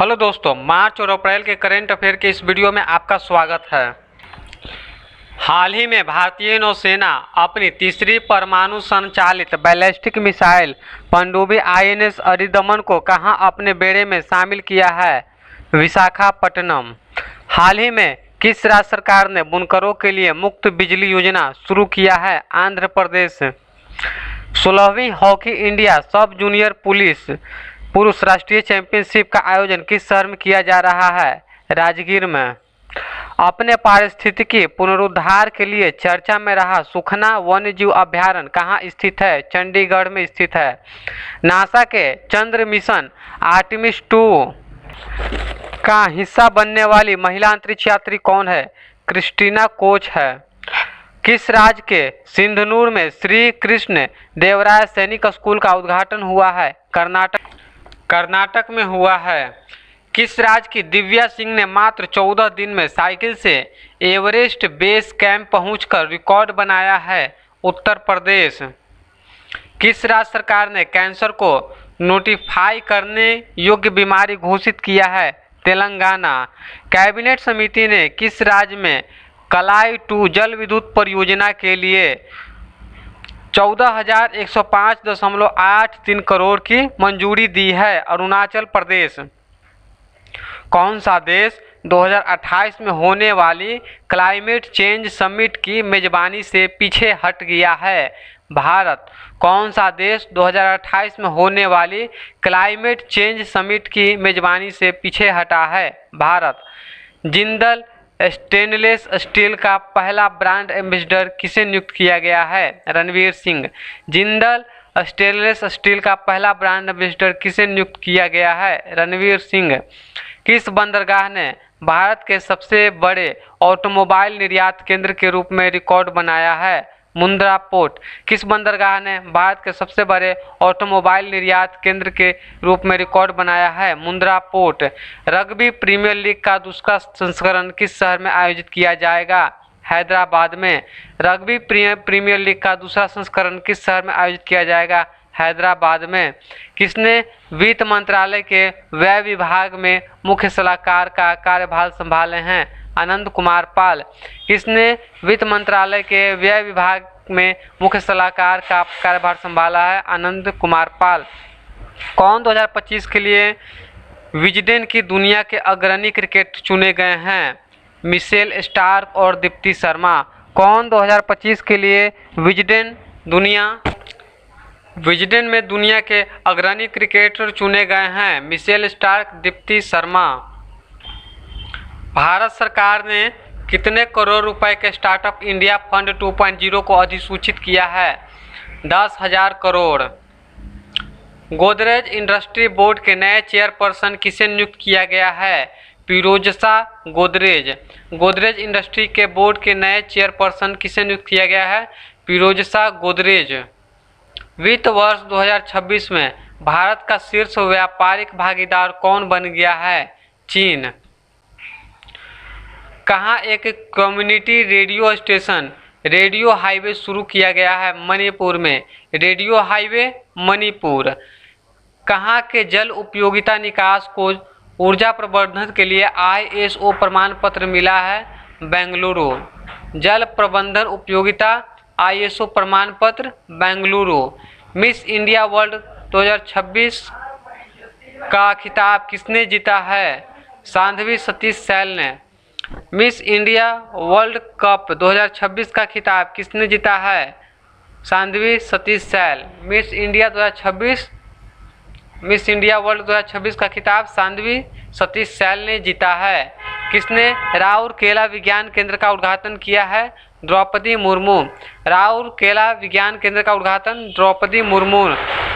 Hello दोस्तों, मार्च और अप्रैल के करंट अफेयर के इस वीडियो में आपका स्वागत है। हाल ही में भारतीय नौसेना अपनी तीसरी परमाणु संचालित बैलिस्टिक मिसाइल पनडुब्बी आईएनएस अरिदमन को कहां अपने बेड़े में शामिल किया है? विशाखापट्टनम। हाल ही में किस राज्य सरकार ने बुनकरों के लिए मुफ्त बिजली योजना शुरू किया है? आंध्र प्रदेश। 16वीं हॉकी इंडिया सब जूनियर पुरुष राष्ट्रीय चैंपियनशिप का आयोजन किस शहर में किया जा रहा है? राजगीर में। अपने पारिस्थितिकी पुनरुद्धार के लिए चर्चा में रहा सुखना वन्यजीव अभ्यारण्य कहाँ स्थित है? चंडीगढ़ में स्थित है। नासा के चंद्र मिशन आर्टेमिस 2 का हिस्सा बनने वाली महिला अंतरिक्ष यात्री कौन है? क्रिस्टीना कोच है। किस राज्य के सिंधनूर में श्री कृष्ण देवराय सैनिक स्कूल का उद्घाटन हुआ है? कर्नाटक में हुआ है। किस राज्य की दिव्या सिंह ने मात्र 14 दिन में साइकिल से एवरेस्ट बेस कैंप पहुंचकर रिकॉर्ड बनाया है? उत्तर प्रदेश। किस राज्य सरकार ने कैंसर को नोटिफाई करने योग्य बीमारी घोषित किया है? तेलंगाना। कैबिनेट समिति ने किस राज्य में कलाई 2 जल विद्युत परियोजना के लिए 14,105.83 करोड़ की मंजूरी दी है? अरुणाचल प्रदेश। कौन सा देश 2028 में होने वाली क्लाइमेट चेंज समिट की मेजबानी से पीछे हट गया है? भारत। कौन सा देश 2028 में होने वाली क्लाइमेट चेंज समिट की मेजबानी से पीछे हटा है? भारत। जिंदल स्टेनलेस स्टील का पहला ब्रांड एम्बेसडर किसे नियुक्त किया गया है? रणवीर सिंह। जिंदल स्टेनलेस स्टील का पहला ब्रांड एम्बेसडर किसे नियुक्त किया गया है? रणवीर सिंह। किस बंदरगाह ने भारत के सबसे बड़े ऑटोमोबाइल निर्यात केंद्र के रूप में रिकॉर्ड बनाया है? मुंद्रा पोर्ट। किस बंदरगाह ने भारत के सबसे बड़े ऑटोमोबाइल निर्यात केंद्र के रूप में रिकॉर्ड बनाया है? Mundra port. Rugby premier league का दूसरा संस्करण किस शहर में आयोजित किया जाएगा? हैदराबाद में। रग्बी प्रीमियर लीग का दूसरा संस्करण किस शहर में आयोजित किया जाएगा? हैदराबाद में। किसने वित्त मंत्रालय के व्यय विभाग में मुख्य सलाहकार का कार्यभार संभाले हैं? आनंद कुमार पाल। किसने वित्त मंत्रालय के व्यय विभाग में मुख्य सलाहकार का कार्यभार संभाला है? आनंद कुमार पाल। कौन 2025 के लिए विजडन की दुनिया के अग्रणी क्रिकेट चुने गए हैं? मिशेल स्टार्क और दीप्ति शर्मा। कौन 2025 के लिए विजडन में दुनिया के अग्रणी क्रिकेटर चुने गए हैं? Mitchell Starc, Deepti Sharma. भारत सरकार ने कितने करोड़ रुपए के स्टार्टअप इंडिया फंड 2.0 को अधिसूचित किया है? 10,000 करोड़। गोदरेज इंडस्ट्री बोर्ड के नए चेयरपर्सन किसे नियुक्त किया गया है? फिरोजशा गोदरेज। गोदरेज इंडस्ट्री के बोर्ड के नए चेयरपर्सन किसे नियुक्त किया गया है? फिरोजशा गोदरेज। वित्त वर्ष 2026 में भारत का शीर्ष व्यापारिक भागीदार कौन बन गया है? चीन। कहाँ एक community radio station radio highway शुरू किया गया है? मणिपुर में। Radio highway Manipur. कहाँ के जल उपयोगिता निकास को ऊर्जा प्रबंधन के लिए ISO प्रमाण पत्र मिला है? बेंगलुरु। जल प्रबंधन उपयोगिता ISO प्रमाण पत्र बेंगलुरु। मिस इंडिया वर्ल्ड 2026 का खिताब किसने जीता है? साध्वी सतीश सैल ने। मिस इंडिया वर्ल्ड कप 2026 का खिताब किसने जीता है? Sadhvi Satish Sail. Miss India world 2026 का खिताब साध्वी सतीश सैल ने जीता है। किसने राउरकेला विज्ञान केंद्र का उद्घाटन किया है? द्रौपदी मुर्मू। राउरकेला विज्ञान केंद्र का उद्घाटन द्रौपदी मुर्मू।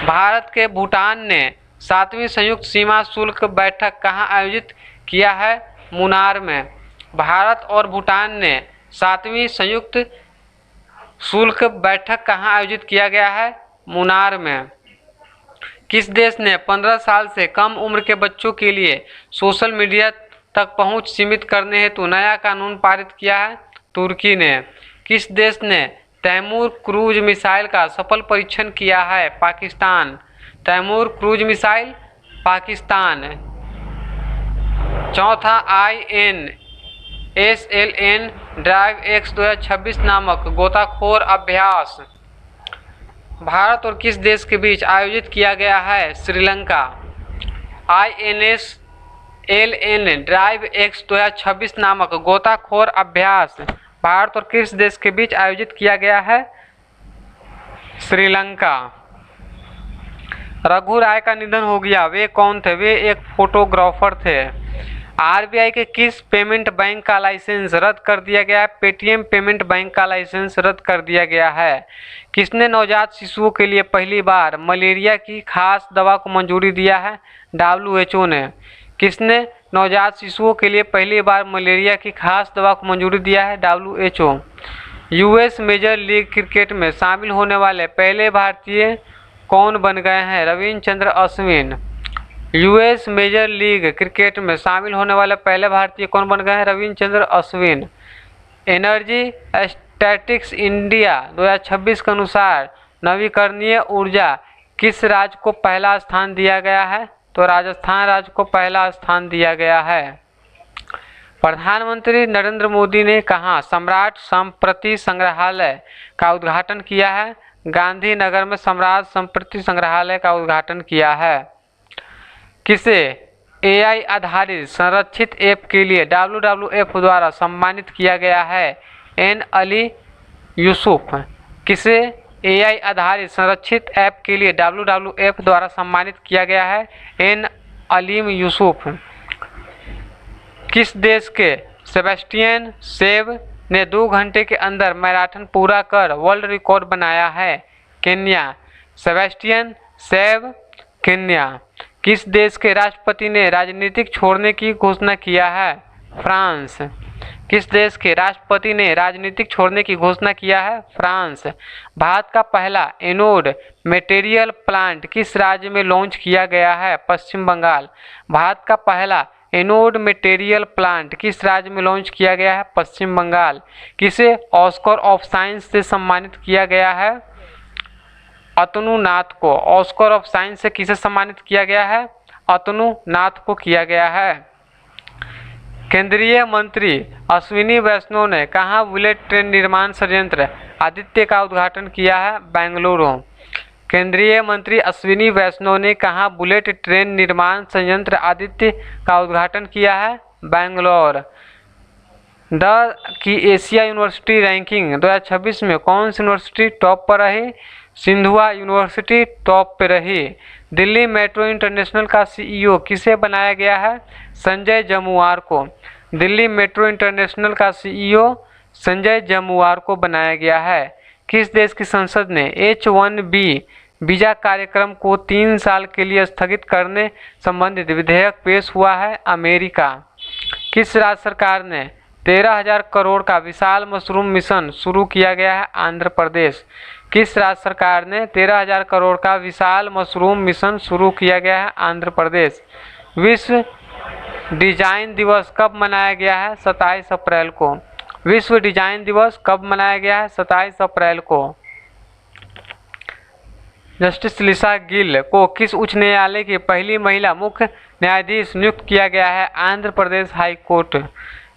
भारत के भूटान ने 7वीं संयुक्त सीमा शुल्क बैठक कहाँ आयोजित किया है? मुनार में। भारत और भूटान ने 7वीं संयुक्त शुल्क बैठक कहाँ आयोजित किया गया है? मुनार में। किस देश ने 15 साल से कम उम्र के बच्चों के लिए सोशल मीडिया तक पहुंच सीमित करने हेतु नया कानून पारित किया है? तुर्की ने। किस देश ने तैमूर क्रूज मिसाइल का सफल परीक्षण किया है? पाकिस्तान। Taimur cruise missile Pakistan. चौथा INSLN ड्राइव X 2026 नामक गोताखोर अभ्यास भारत और किस देश के बीच आयोजित किया गया है? श्रीलंका। INSLN ड्राइव X 2026 नामक गोताखोर अभ्यास भारत और किस देश के बीच आयोजित किया गया है? श्रीलंका। रघु राय का निधन हो गया, वे कौन थे? वे एक फोटोग्राफर थे। RBI के किस पेमेंट बैंक का लाइसेंस रद्द कर दिया गया है? पेटीएम पेमेंट बैंक का लाइसेंस रद्द कर दिया गया है। किसने नवजात शिशुओं के लिए पहली बार मलेरिया की खास दवा को मंजूरी दिया है? WHO ने। किसने नवजात शिशुओं के लिए पहली बार मलेरिया की खास दवा को मंजूरी दिया है? WHO। US major league cricket में शामिल होने वाले पहले भारतीय कौन बन गए हैं? Ravichandran Ashwin. US major league cricket में शामिल होने वाले पहले भारतीय कौन बन गए हैं? Ravichandran Ashwin. Energy statistics India 2026 के अनुसार नवीकरणीय ऊर्जा किस राज्य को पहला स्थान दिया गया है? तो राजस्थान राज्य को पहला स्थान दिया गया है। प्रधानमंत्री नरेंद्र मोदी ने कहाँ सम्राट संस्कृति संग्रहालय का उद्घाटन किया है? गांधीनगर में सम्राट संस्कृति संग्रहालय का उद्घाटन किया है। किसे AI आधारित संरक्षित ऐप के लिए WWF द्वारा सम्मानित किया गया है? N अली यूसुफ। किसे AI आधारित संरक्षित ऐप के लिए WWF द्वारा सम्मानित किया गया है? N अलीम यूसुफ। किस देश के सेबेस्टियन सेव ने 2 घंटे के अंदर मैराथन पूरा कर वर्ल्ड रिकॉर्ड बनाया है? केन्या। Sebastian save, Kenya. किस देश के राष्ट्रपति ने राजनीतिक छोड़ने की घोषणा किया है? फ्रांस। किस देश के राष्ट्रपति ने राजनीतिक छोड़ने की घोषणा किया है? फ्रांस। भारत का पहला एनोड मटेरियल प्लांट किस राज्य में लॉन्च किया गया है? पश्चिम बंगाल। भारत का पहला एनोड मटेरियल प्लांट किस राज्य में लॉन्च किया गया है? पश्चिम बंगाल। किसे ऑस्कर ऑफ साइंस से सम्मानित किया गया है? अतनु नाथ को। ऑस्कर ऑफ साइंस से किसे सम्मानित किया गया है? अतनु नाथ को किया गया है। केंद्रीय मंत्री अश्विनी वैष्णव ने कहाँ बुलेट ट्रेन निर्माण संयंत्र आदित्य का उद्घाटन किया है? बेंगलुरु। केंद्रीय मंत्री अश्विनी वैष्णव ने कहाँ बुलेट ट्रेन निर्माण संयंत्र आदित्य का उद्घाटन किया है? बेंगलोर। की एशिया यूनिवर्सिटी रैंकिंग 2026 में कौन सी यूनिवर्सिटी टॉप पर रही? सिंधुआ यूनिवर्सिटी टॉप पर रही। दिल्ली मेट्रो इंटरनेशनल का CEO किसे बनाया गया है? संजय जमुआर को। दिल्ली मेट्रो इंटरनेशनल का CEO संजय जमुआर को बनाया गया है। किस देश की संसद ने H1B वीजा कार्यक्रम को 3 साल के लिए स्थगित करने संबंधित विधेयक पेश हुआ है? अमेरिका। किस राज्य सरकार ने 13,000 करोड़ का विशाल मशरूम मिशन शुरू किया गया है? आंध्र प्रदेश। किस राज्य सरकार ने 13,000 करोड़ का विशाल मशरूम मिशन शुरू किया गया है? आंध्र प्रदेश। विश्व डिजाइन दिवस कब मनाया गया है? 27 अप्रैल को। विश्व डिजाइन दिवस कब मनाया गया है? 27 अप्रैल को। जस्टिस लिसा गिल को किस उच्च न्यायालय की पहली महिला मुख्य न्यायाधीश नियुक्त किया गया है? Andhra Pradesh high court.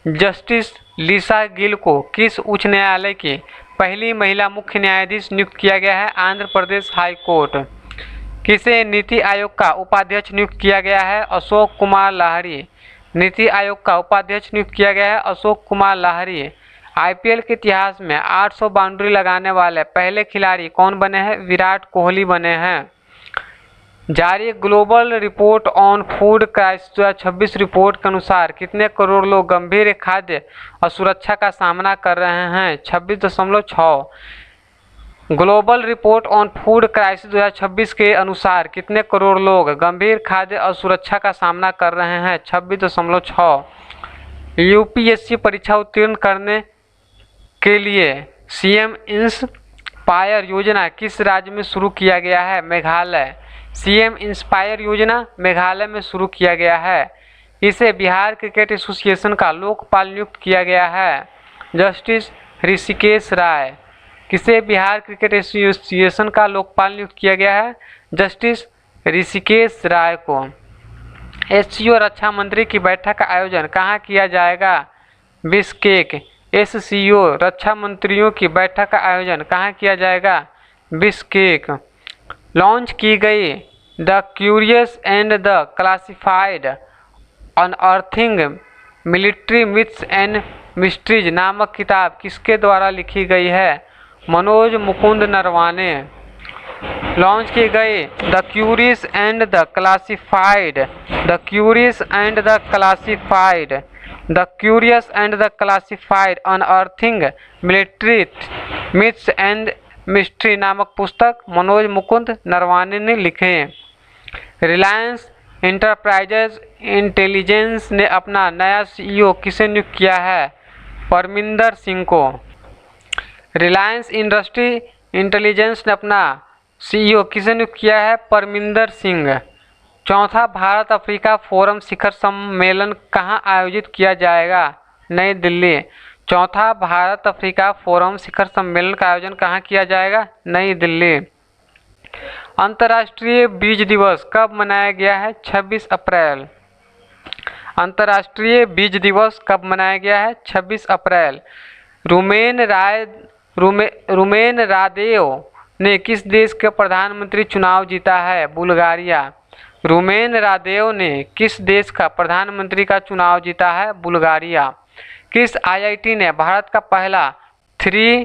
Justice लिसा गिल को किस उच्च न्यायालय की पहली महिला मुख्य न्यायाधीश नियुक्त किया गया है? Andhra Pradesh high court. किसे नीति आयोग का उपाध्यक्ष नियुक्त किया गया है? अशोक कुमार लाहिड़ी। नीति आयोग का उपाध्यक्ष नियुक्त किया गया है अशोक कुमार लाहिड़ी। IPL के इतिहास में 800 बाउंड्री लगाने वाले पहले खिलाड़ी कौन बने हैं? विराट कोहली बने हैं। जारी global report on food crisis 2026 report के अनुसार कितने करोड़ लोग गंभीर खाद्य असुरक्षा का सामना कर रहे हैं? 26.6। Global report on food crisis 2026 के अनुसार कितने करोड़ लोग गंभीर खाद्य असुरक्षा का सामना कर रहे हैं? 26.6। UPSC परीक्षा उत्तीर्ण करने के लिए CM इंस्पायर योजना किस राज्य में शुरू किया गया है? मेघालय। CM इंस्पायर योजना मेघालय में शुरू किया गया है। इसे बिहार क्रिकेट एसोसिएशन का लोकपाल नियुक्त किया गया है? जस्टिस ऋषिकेश राय। किसे बिहार क्रिकेट एसोसिएशन का लोकपाल नियुक्त किया गया है? जस्टिस ऋषिकेश राय को। एससीओ रक्षा मंत्री की बैठक का आयोजन कहाँ किया जाएगा? बिश्केक। एससीओ रक्षा मंत्रियों की बैठक का आयोजन कहाँ किया जाएगा? बिश्केक। लॉन्च की गई the curious and the classified unearthing military myths and mysteries नामक किताब किसके द्वारा लिखी गई है? मनोज मुकुंद नरवाने। लॉन्च की गई the curious and the classified the curious and the classified the curious and the classified unearthing military myths and mystery नामक पुस्तक मनोज मुकुंद नरवाने ने लिखे। रिलायंस इंटरप्राइजेज इंटेलिजेंस ने अपना नया सीईओ किसे नियुक्त किया है? परमिंदर सिंह को। रिलायंस इंडस्ट्री इंटेलिजेंस ने अपना सीईओ किसे नियुक्त किया है? परमिंदर सिंह। चौथा भारत अफ्रीका फोरम शिखर सम्मेलन कहाँ आयोजित किया जाएगा? नई दिल्ली। चौथा भारत अफ्रीका फोरम शिखर सम्मेलन का आयोजन कहाँ किया जाएगा? नई दिल्ली। अंतर्राष्ट्रीय बीज दिवस कब मनाया गया है? 26 अप्रैल। अंतर्राष्ट्रीय बीज दिवस कब मनाया गया है? 26 अप्रैल। रुमेन रादेव ने किस देश के प्रधानमंत्री चुनाव जीता है? बुल्गारिया। रुमेन रादेव ने किस देश का प्रधानमंत्री का चुनाव जीता है? बुल्गारिया। किस आईआईटी ने भारत का पहला 3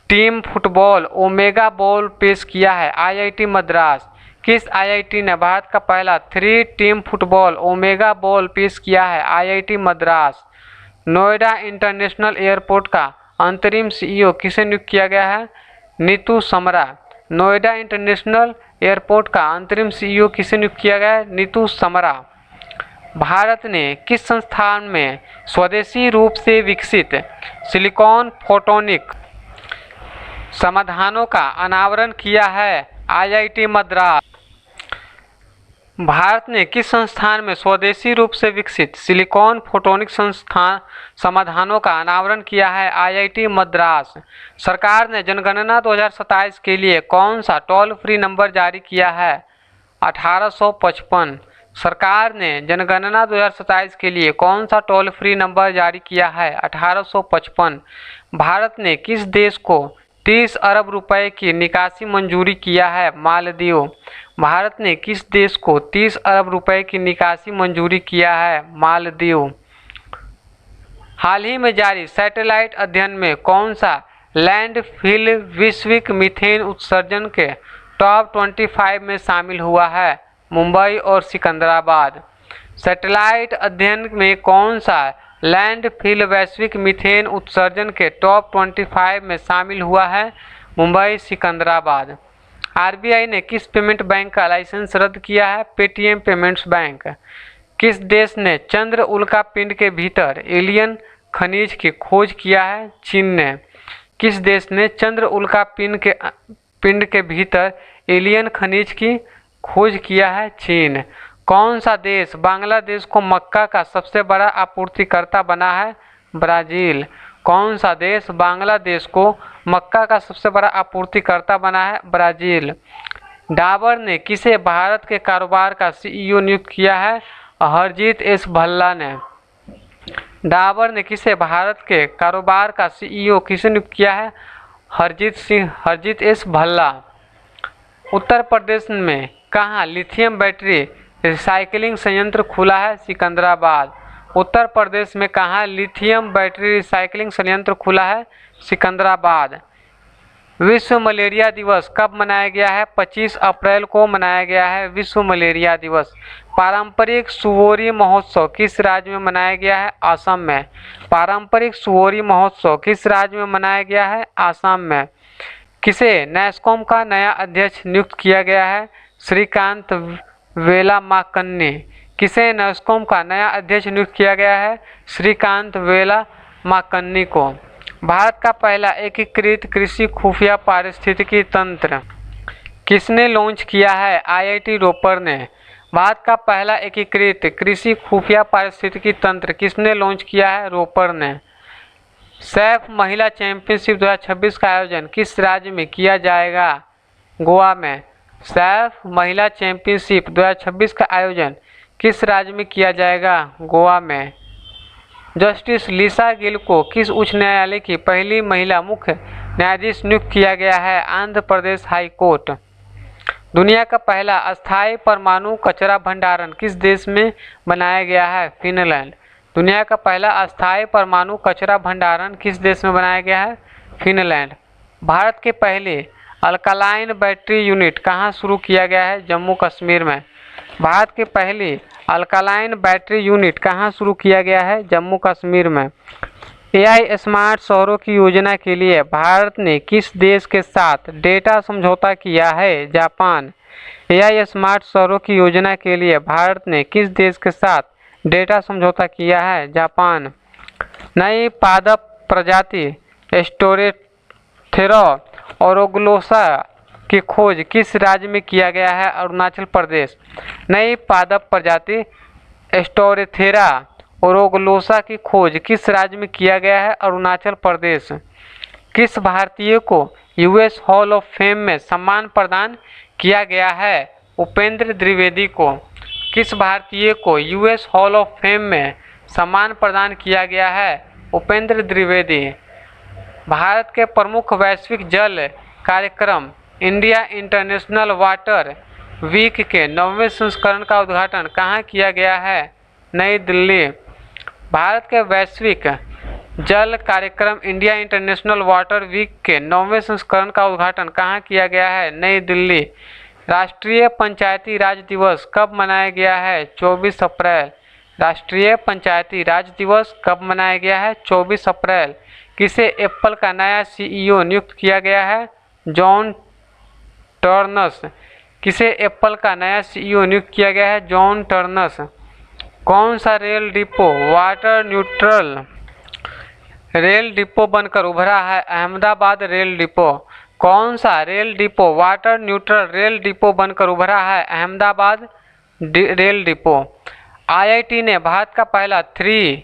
टीम फुटबॉल ओमेगा बॉल पेश किया है? आईआईटी मद्रास। किस आईआईटी ने भारत का पहला 3 टीम फुटबॉल ओमेगा बॉल पेश किया है? IIT Madras. Noida international airport का अंतरिम सीईओ किसे नियुक्त किया गया है? नीतू समरा। नोएडा इंटरनेशनल एयरपोर्ट का अंतरिम सीईओ किसे नियुक्त किया गया है? नीतू समरा। भारत ने किस संस्थान में स्वदेशी रूप से विकसित सिलिकॉन फोटोनिक समाधानों का अनावरण किया है? आईआईटी मद्रास। भारत ने किस संस्थान में स्वदेशी रूप से विकसित सिलिकॉन फोटोनिक समाधानों का अनावरण किया है? आईआईटी मद्रास। सरकार ने जनगणना 2027 के लिए कौन सा टोल फ्री नंबर जारी किया है? 1855। सरकार ने जनगणना 2027 के लिए कौन सा टोल फ्री नंबर जारी किया है? 1855। भारत ने किस देश को 30 अरब रुपए की निकासी मंजूरी किया है? मालदीव। भारत ने किस देश को 30 अरब रुपए की निकासी मंजूरी किया है? मालदीव। हाल ही में जारी सैटेलाइट अध्ययन में कौन सा लैंडफिल वैश्विक मीथेन उत्सर्जन के टॉप 25 में शामिल हुआ है? मुंबई और सिकंदराबाद। सैटेलाइट अध्ययन में कौन सा लैंडफिल वैश्विक मीथेन उत्सर्जन के टॉप 25 में शामिल हुआ है? मुंबई सिकंदराबाद। आरबीआई ने किस पेमेंट बैंक का लाइसेंस रद्द किया है? Paytm payments bank. किस देश ने चंद्र उल्का पिंड के भीतर एलियन खनिज की खोज किया है? चीन ने। किस देश ने चंद्र उल्का पिंड के भीतर एलियन खनिज की खोज किया है? चीन। कौन सा देश बांग्लादेश को मक्का का सबसे बड़ा आपूर्तिकर्ता बना है? ब्राज़ील। कौन सा देश बांग्लादेश को मक्का का सबसे बड़ा आपूर्तिकर्ता बना है? ब्राज़ील। डाबर ने किसे भारत के कारोबार का सीईओ नियुक्त किया है? हरजीत एस भल्ला ने। डाबर ने किसे भारत के कारोबार का सीईओ किसे नियुक्त किया है? हरजीत एस भल्ला। उत्तर प्रदेश में कहाँ लिथियम बैटरी रिसाइकलिंग संयंत्र खुला है? सिकंदराबाद। उत्तर प्रदेश में कहाँ लिथियम बैटरी रिसाइकलिंग संयंत्र खुला है? सिकंदराबाद। विश्व मलेरिया दिवस कब मनाया गया है? 25 अप्रैल को मनाया गया है विश्व मलेरिया दिवस। पारंपरिक सुवोरी महोत्सव किस राज्य में मनाया गया है? असम में। पारंपरिक सुवोरी महोत्सव किस राज्य में मनाया गया है? असम में। किसे नैस्कॉम का नया अध्यक्ष नियुक्त किया गया है? श्रीकांत वेलामाकन्नी। किसे नैस्कॉम का नया अध्यक्ष नियुक्त किया गया है? श्रीकांत वेलामाकन्नी को। भारत का पहला एकीकृत कृषि खुफिया पारिस्थितिकी तंत्र किसने लॉन्च किया है? आईआईटी रोपड़ ने। भारत का पहला एकीकृत कृषि खुफिया पारिस्थितिकी तंत्र किसने लॉन्च किया है? रोपड़ ने। सैफ महिला चैंपियनशिप 2026 का आयोजन किस राज्य में किया जाएगा? गोवा में। सैफ महिला चैंपियनशिप 2026 का आयोजन किस राज्य में किया जाएगा? गोवा में। जस्टिस लिसा गिल को किस उच्च न्यायालय की पहली महिला मुख्य न्यायाधीश नियुक्त किया गया है? Andhra Pradesh high court. दुनिया का पहला अस्थायी परमाणु कचरा भंडारण किस देश में बनाया गया है? फिनलैंड। दुनिया का पहला अस्थायी परमाणु कचरा भंडारण किस देश में बनाया गया है? फिनलैंड। भारत के पहले अल्कालाइन बैटरी यूनिट कहाँ शुरू किया गया है? जम्मू कश्मीर में। भारत के पहले अल्कालाइन बैटरी यूनिट कहाँ शुरू किया गया है? जम्मू कश्मीर में। एआई स्मार्ट शहरों की योजना के लिए भारत ने किस देश के साथ डेटा समझौता किया है? जापान। एआई स्मार्ट शहरों की योजना के लिए भारत ने किस देश के साथ डेटा समझौता किया है? जापान। नई पादप प्रजाति स्टोरेथेरा ओरोग्लोसा की खोज किस राज्य में किया गया है? अरुणाचल प्रदेश। नई पादप प्रजाति स्टोरेथेरा ओरोग्लोसा की खोज किस राज्य में किया गया है? अरुणाचल प्रदेश। किस भारतीय को यूएस हॉल ऑफ फेम में सम्मान प्रदान किया गया है? उपेंद्र द्विवेदी को। किस भारतीय को यूएस हॉल ऑफ फेम में सम्मान प्रदान किया गया है? उपेंद्र द्विवेदी। भारत के प्रमुख वैश्विक जल कार्यक्रम इंडिया इंटरनेशनल वाटर वीक के 9वें संस्करण का उद्घाटन कहाँ किया गया है? नई दिल्ली। भारत के वैश्विक जल कार्यक्रम इंडिया इंटरनेशनल वाटर वीक के 9वें संस्करण का उद्घाटन कहाँ किया गया है? नई दिल्ली। राष्ट्रीय पंचायती राज दिवस कब मनाया गया है? 24 अप्रैल। राष्ट्रीय पंचायती राज दिवस कब मनाया गया है? 24 अप्रैल। किसे एप्पल का नया सीईओ नियुक्त किया गया है? John turns. किसे एप्पल का नया सीईओ नियुक्त किया गया है? John turns. कौन सा rail depot water neutral rail depot बनकर उभरा है? Ahmedabad rail depot. कौन सा rail depot water neutral rail depot बनकर उभरा है? Ahmedabad rail depot. आईआईटी ने भारत का पहला 3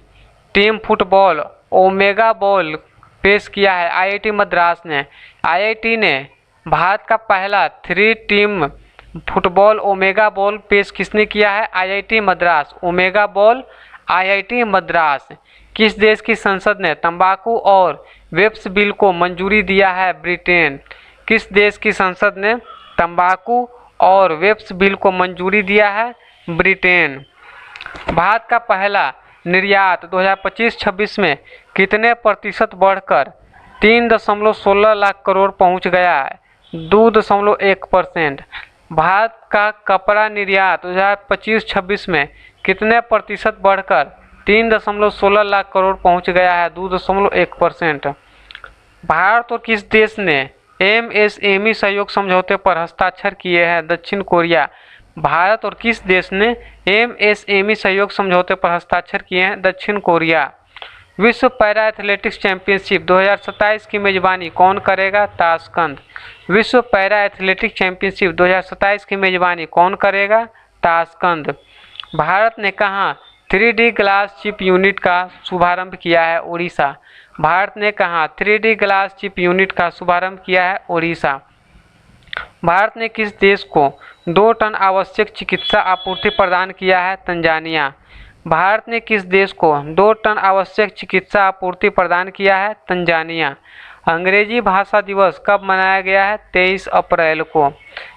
टीम फुटबॉल ओमेगा बॉल पेश किया है। आईआईटी मद्रास ने। आईआईटी ने भारत का पहला 3 टीम फुटबॉल ओमेगा बॉल पेश किसने किया है? IIT Madras. Omega ball IIT Madras. किस देश की संसद ने तंबाकू और वेप्स बिल को मंजूरी दिया है? ब्रिटेन। किस देश की संसद ने तंबाकू और वेप्स बिल को मंजूरी दिया है? ब्रिटेन। भारत का पहला निर्यात 2025-26 में कितने प्रतिशत बढ़कर 3.16 लाख करोड़ पहुंच गया है? 2.1%। भारत का कपड़ा निर्यात 2025-26 में कितने प्रतिशत बढ़कर 3.16 लाख करोड़ पहुंच गया है? 2.1%। भारत और किस देश ने एमएसएमई सहयोग समझौते पर हस्ताक्षर किए हैं? दक्षिण कोरिया। भारत और किस देश ने एमएसएमई सहयोग समझौते पर हस्ताक्षर किए हैं? दक्षिण कोरिया। विश्व पैरा एथलेटिक्स चैंपियनशिप 2027 की मेजबानी कौन करेगा? ताशकंद। विश्व पैरा एथलेटिक्स चैंपियनशिप 2027 की मेजबानी कौन करेगा? ताशकंद। भारत ने कहाँ 3D ग्लास चिप यूनिट का शुभारंभ किया है? उड़ीसा। भारत ने कहाँ 3D ग्लास चिप यूनिट का शुभारंभ किया है? उड़ीसा। भारत ने किस देश को 2 टन आवश्यक चिकित्सा आपूर्ति प्रदान किया है? तंजानिया। भारत ने किस देश को 2 टन आवश्यक चिकित्सा आपूर्ति प्रदान किया है? तंजानिया। अंग्रेजी भाषा दिवस कब मनाया गया है? 23 अप्रैल को।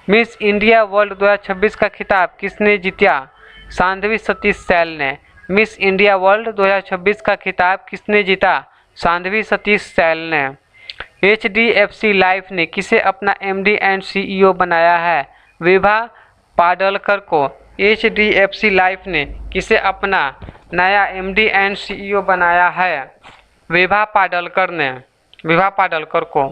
मिस इंडिया वर्ल्ड 2026 का खिताब किसने जीता? साध्वी सतीश सैल ने। मिस इंडिया वर्ल्ड 2026 का खिताब किसने जीता? साध्वी सतीश सैल ने। एचडीएफसी लाइफ ने किसे अपना एमडी एंड सीईओ बनाया है? विभा पाडलकर को। एचडीएफसी लाइफ ने किसे अपना नया एमडी एंड सीईओ बनाया है? विभा पाडलकर ने। विभा पाडलकर को।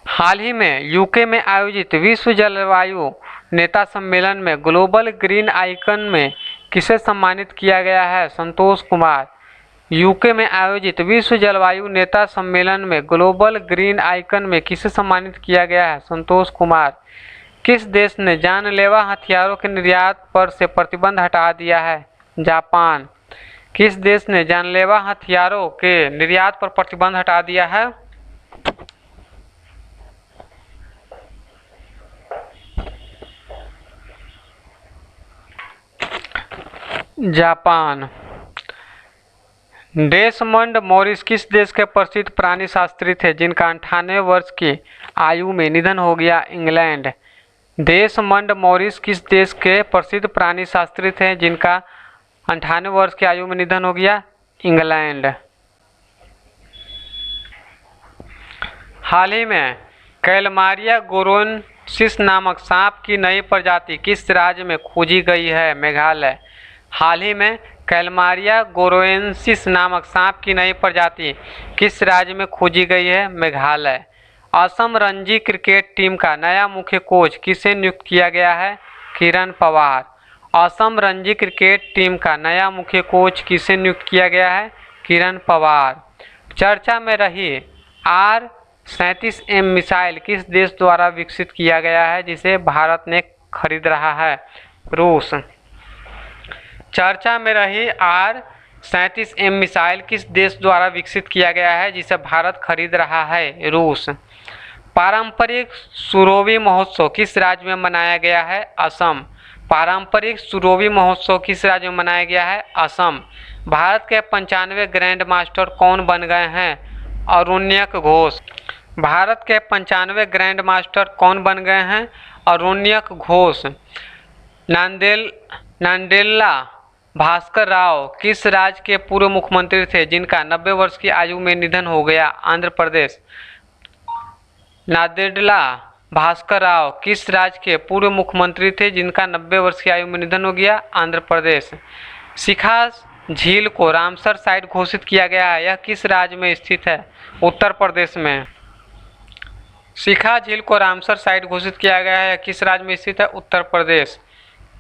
हाल ही में यूके में आयोजित विश्व जलवायु नेता सम्मेलन में ग्लोबल ग्रीन आइकन में किसे सम्मानित किया गया है? संतोष कुमार। यूके में आयोजित विश्व जलवायु नेता सम्मेलन में ग्लोबल ग्रीन आइकन में किसे सम्मानित किया गया है? संतोष कुमार। किस देश ने जानलेवा हथियारों के निर्यात पर से प्रतिबंध हटा दिया है? जापान। किस देश ने जानलेवा हथियारों के निर्यात पर प्रतिबंध हटा दिया है? जापान। डेसमंड मॉरिस किस देश के प्रसिद्ध प्राणी शास्त्री थे जिनका 98 वर्ष की आयु में निधन हो गया? इंग्लैंड। डेसमंड मॉरिस किस देश के प्रसिद्ध प्राणी शास्त्री थे जिनका 98 वर्ष की आयु में निधन हो गया? इंग्लैंड। हाल ही में कैलमारिया गोरोन्सिस नामक सांप की नई प्रजाति किस राज्य में खोजी गई है? मेघालय। हाल ही में कैलमारिया गोरोएंसिस नामक सांप की नई प्रजाति किस राज्य में खोजी गई है? मेघालय। असम रणजी क्रिकेट टीम का नया मुख्य कोच किसे नियुक्त किया गया है? किरण पवार। असम रणजी क्रिकेट टीम का नया मुख्य कोच किसे नियुक्त किया गया है? किरण पवार। चर्चा में रही R-37M मिसाइल किस देश द्वारा विकसित किया गया है जिसे भारत ने खरीद रहा है? रूस। चर्चा में रही R-37M मिसाइल किस देश द्वारा विकसित किया गया है जिसे भारत खरीद रहा है? रूस। पारंपरिक सुरोवी महोत्सव किस राज्य में मनाया गया है? असम। पारंपरिक सुरोवी महोत्सव किस राज्य में मनाया गया है? असम। भारत के 95वें ग्रैंड मास्टर कौन बन गए हैं? अरुण्यक घोष। भारत के 95वें ग्रैंड मास्टर कौन बन गए हैं? अरुण्यक घोष। नांदेला भास्कर राव किस राज्य के पूर्व मुख्यमंत्री थे जिनका 90 वर्ष की आयु में निधन हो गया? आंध्र प्रदेश। नांदेला भास्कर राव किस राज्य के पूर्व मुख्यमंत्री थे जिनका 90 वर्ष की आयु में निधन हो गया? आंध्र प्रदेश। शिखा झील को रामसर साइट घोषित किया गया है, यह किस राज्य में स्थित है? उत्तर प्रदेश में। शिखा झील को रामसर साइट घोषित किया गया है, किस राज्य में स्थित है? उत्तर प्रदेश।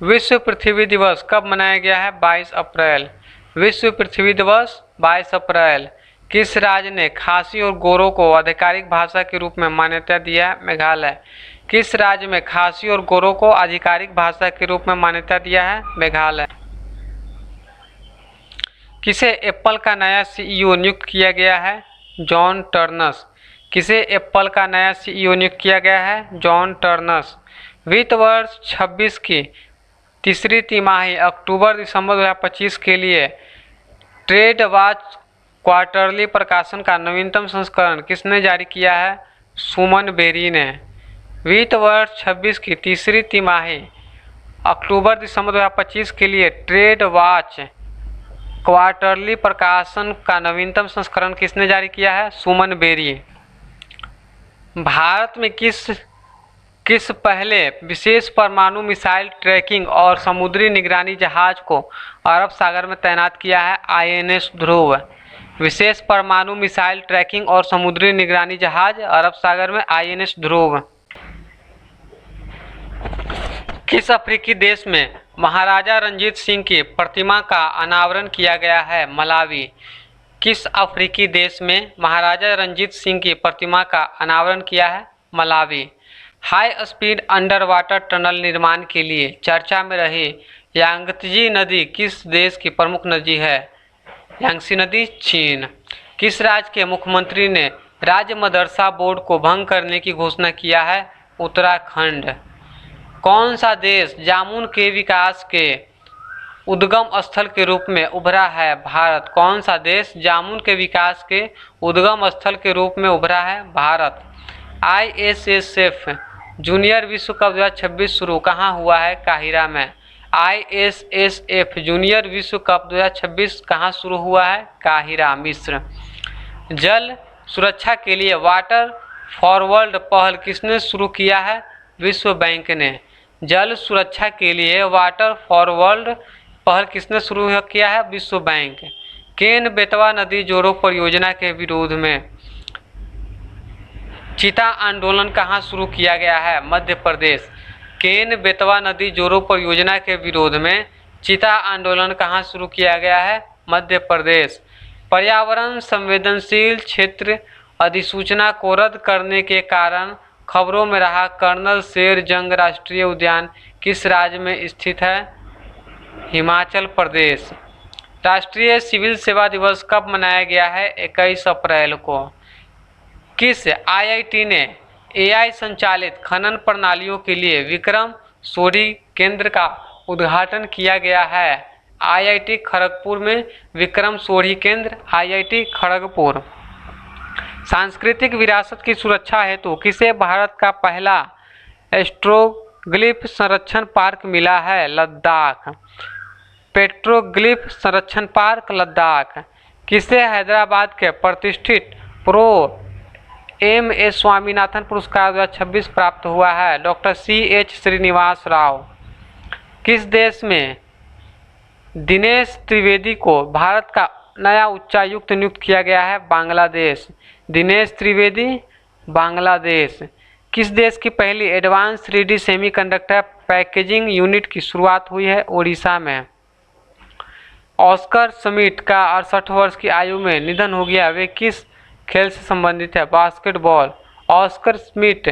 विश्व पृथ्वी दिवस कब मनाया गया है? 22 अप्रैल। विश्व पृथ्वी दिवस 22 अप्रैल। किस राज्य ने खासी और गोरो को आधिकारिक भाषा के रूप में मान्यता दिया है? मेघालय। किस राज्य में खासी और गोरो को आधिकारिक भाषा के रूप में मान्यता दिया है? मेघालय। किसे एप्पल का नया CEO नियुक्त किया गया है? John turns. किसे एप्पल का नया CEO नियुक्त किया गया है? John turns. वित्त वर्ष 26 की तीसरी तिमाही अक्टूबर दिसंबर 2025 के लिए ट्रेड वॉच क्वार्टरली प्रकाशन का नवीनतम संस्करण किसने जारी किया है? सुमन बेरी ने। वित्त वर्ष 26 की तीसरी तिमाही अक्टूबर दिसंबर 2025 के लिए ट्रेड वॉच क्वार्टरली प्रकाशन का नवीनतम संस्करण किसने जारी किया है? सुमन बेरी। भारत में किस पहले विशेष परमाणु मिसाइल ट्रैकिंग और समुद्री निगरानी जहाज को अरब सागर में तैनात किया है? INS ध्रुव। विशेष परमाणु मिसाइल ट्रैकिंग और समुद्री निगरानी जहाज अरब सागर में INS ध्रुव। किस अफ्रीकी देश में महाराजा रंजीत सिंह की प्रतिमा का अनावरण किया गया है? मलावी। किस अफ्रीकी देश में महाराजा रंजीत सिंह की प्रतिमा का अनावरण किया है? Malawi. High speed under water tunnel निर्माण के लिए चर्चा में रही यांगत्जी नदी किस देश की प्रमुख नदी है? यांगसी नदी चीन। किस राज्य के मुख्यमंत्री ने राज्य मदरसा बोर्ड को भंग करने की घोषणा किया है? उत्तराखंड। कौन सा देश जामुन के विकास के उद्गम स्थल के रूप में उभरा है? भारत। कौन सा देश जामुन के विकास के उद्गम स्थल के रूप में उभरा है? भारत। ISSF जूनियर विश्व कप 2026 शुरू कहाँ हुआ है? काहिरा में। ISSF जूनियर विश्व कप 2026 कहाँ शुरू हुआ है? काहिरा, मिस्र। जल सुरक्षा के लिए वाटर फॉरवर्ड पहल किसने शुरू किया है? विश्व बैंक ने। जल सुरक्षा के लिए वाटर फॉरवर्ड पहल किसने शुरू किया है? विश्व बैंक। केन बेतवा नदी जोड़ो परियोजना के विरोध में चीता आंदोलन कहाँ शुरू किया गया है? मध्य प्रदेश। केन बेतवा नदी जोड़ो परियोजना के विरोध में चीता आंदोलन कहाँ शुरू किया गया है? मध्य प्रदेश। पर्यावरण संवेदनशील क्षेत्र अधिसूचना को रद्द करने के कारण खबरों में रहा कर्नल शेर जंग राष्ट्रीय उद्यान किस राज्य में स्थित है? हिमाचल प्रदेश। राष्ट्रीय सिविल सेवा दिवस कब मनाया गया है? 21 अप्रैल को। किस IIT ने AI संचालित खनन प्रणालियों के लिए विक्रम सोडी केंद्र का उद्घाटन किया गया है? आईआईटी खड़गपुर में विक्रम सोढ़ी केंद्र, आईआईटी खड़गपुर। सांस्कृतिक विरासत की सुरक्षा हेतु किसे भारत का पहला पेट्रोग्लिफ संरक्षण पार्क मिला है? लद्दाख। पेट्रोग्लिफ संरक्षण पार्क लद्दाख। किसे हैदराबाद के प्रतिष्ठित प्रो एम स्वामीनाथन पुरस्कार 2026 प्राप्त हुआ है? Doctor CH Srinivas Rao. किस देश में दिनेश त्रिवेदी को भारत का नया उच्चायुक्त नियुक्त किया गया है? बांग्लादेश। दिनेश त्रिवेदी, बांग्लादेश। किस देश की पहली advance 3D semiconductor packaging unit की शुरुआत हुई है? ओडिशा में। ऑस्कर स्मिथ का 68 वर्ष की आयु में निधन हो गया, वे किस खेल से संबंधित है? बास्केटबॉल। ऑस्कर स्मिथ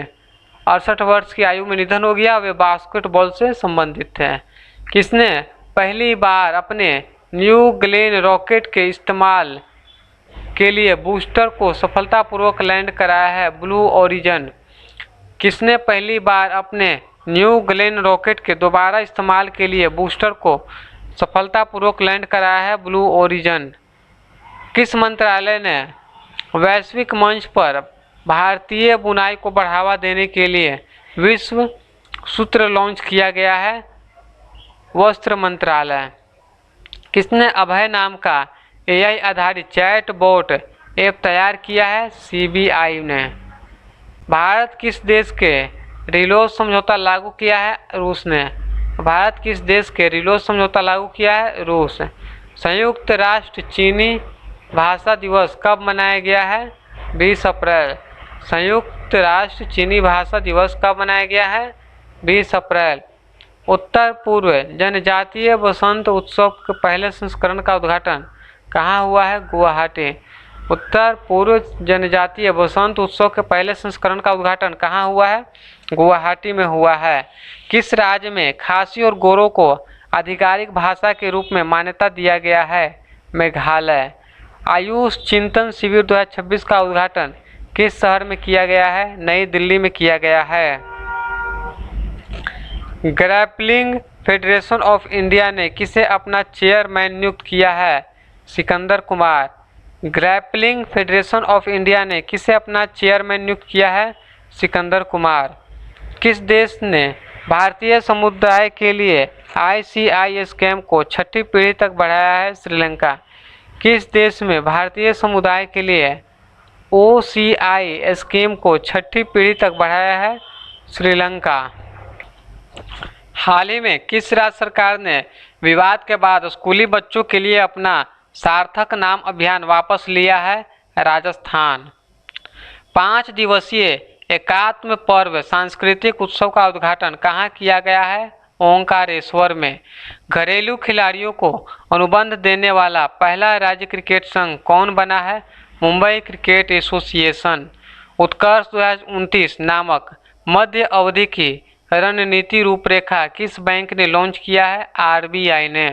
68 वर्ष की आयु में निधन हो गया, वे बास्केटबॉल से संबंधित है। किसने पहली बार अपने न्यू ग्लेन रॉकेट के इस्तेमाल के लिए बूस्टर को सफलतापूर्वक लैंड कराया है? Blue origin. किसने पहली बार अपने न्यू ग्लेन रॉकेट के दोबारा इस्तेमाल के लिए बूस्टर को सफलतापूर्वक लैंड कराया है? Blue origin. किस मंत्रालय ने वैश्विक मंच पर भारतीय बुनाई को बढ़ावा देने के लिए विश्व सूत्र लॉन्च किया गया है? वस्त्र मंत्रालय। किसने अभय नाम का AI आधारित चैट बोट ऐप तैयार किया है? CBI ने। भारत किस देश के रिलोज समझौता लागू किया है? रूस ने। भारत किस देश के रिलोज समझौता लागू किया है? रूस। संयुक्त राष्ट्र चीनी भाषा दिवस कब मनाया गया है? 20 अप्रैल। संयुक्त राष्ट्र चीनी भाषा दिवस कब मनाया गया है? 20 अप्रैल। उत्तर पूर्व जनजातीय बसंत उत्सव के पहले संस्करण का उद्घाटन कहाँ हुआ है? गुवाहाटी। उत्तर पूर्व जनजातीय बसंत उत्सव के पहले संस्करण का उद्घाटन कहाँ हुआ है? गुवाहाटी में हुआ है। किस राज्य में खासी और गोरो को आधिकारिक भाषा के रूप में मान्यता दिया गया है? मेघालय। आयुष चिंतन शिविर 2026 का उद्घाटन किस शहर में किया गया है? नई दिल्ली में किया गया है। ग्रैपलिंग फेडरेशन ऑफ इंडिया ने किसे अपना चेयरमैन नियुक्त किया है? Sikandar Kumar. Grappling federation of India ने किसे अपना चेयरमैन नियुक्त किया है? सिकंदर कुमार। किस देश ने भारतीय समुदाय के लिए ICI स्कीम को 6ठी पीढ़ी तक बढ़ाया है? श्रीलंका। किस देश में भारतीय समुदाय के लिए OCI स्कीम को 6ठी पीढ़ी तक बढ़ाया है? श्रीलंका। हाल ही में किस राज्य सरकार ने विवाद के बाद स्कूली बच्चों के लिए अपना सार्थक नाम अभियान वापस लिया है? राजस्थान। 5 दिवसीय एकात्म पर्व सांस्कृतिक उत्सव का उद्घाटन कहाँ किया गया है? ओंकारेश्वर में। घरेलू खिलाड़ियों को अनुबंध देने वाला पहला राज्य क्रिकेट संघ कौन बना है? Mumbai cricket association. उत्कर्ष 2029 नामक मध्य अवधि की रणनीति रूपरेखा किस बैंक ने लॉन्च किया है? RBI ने।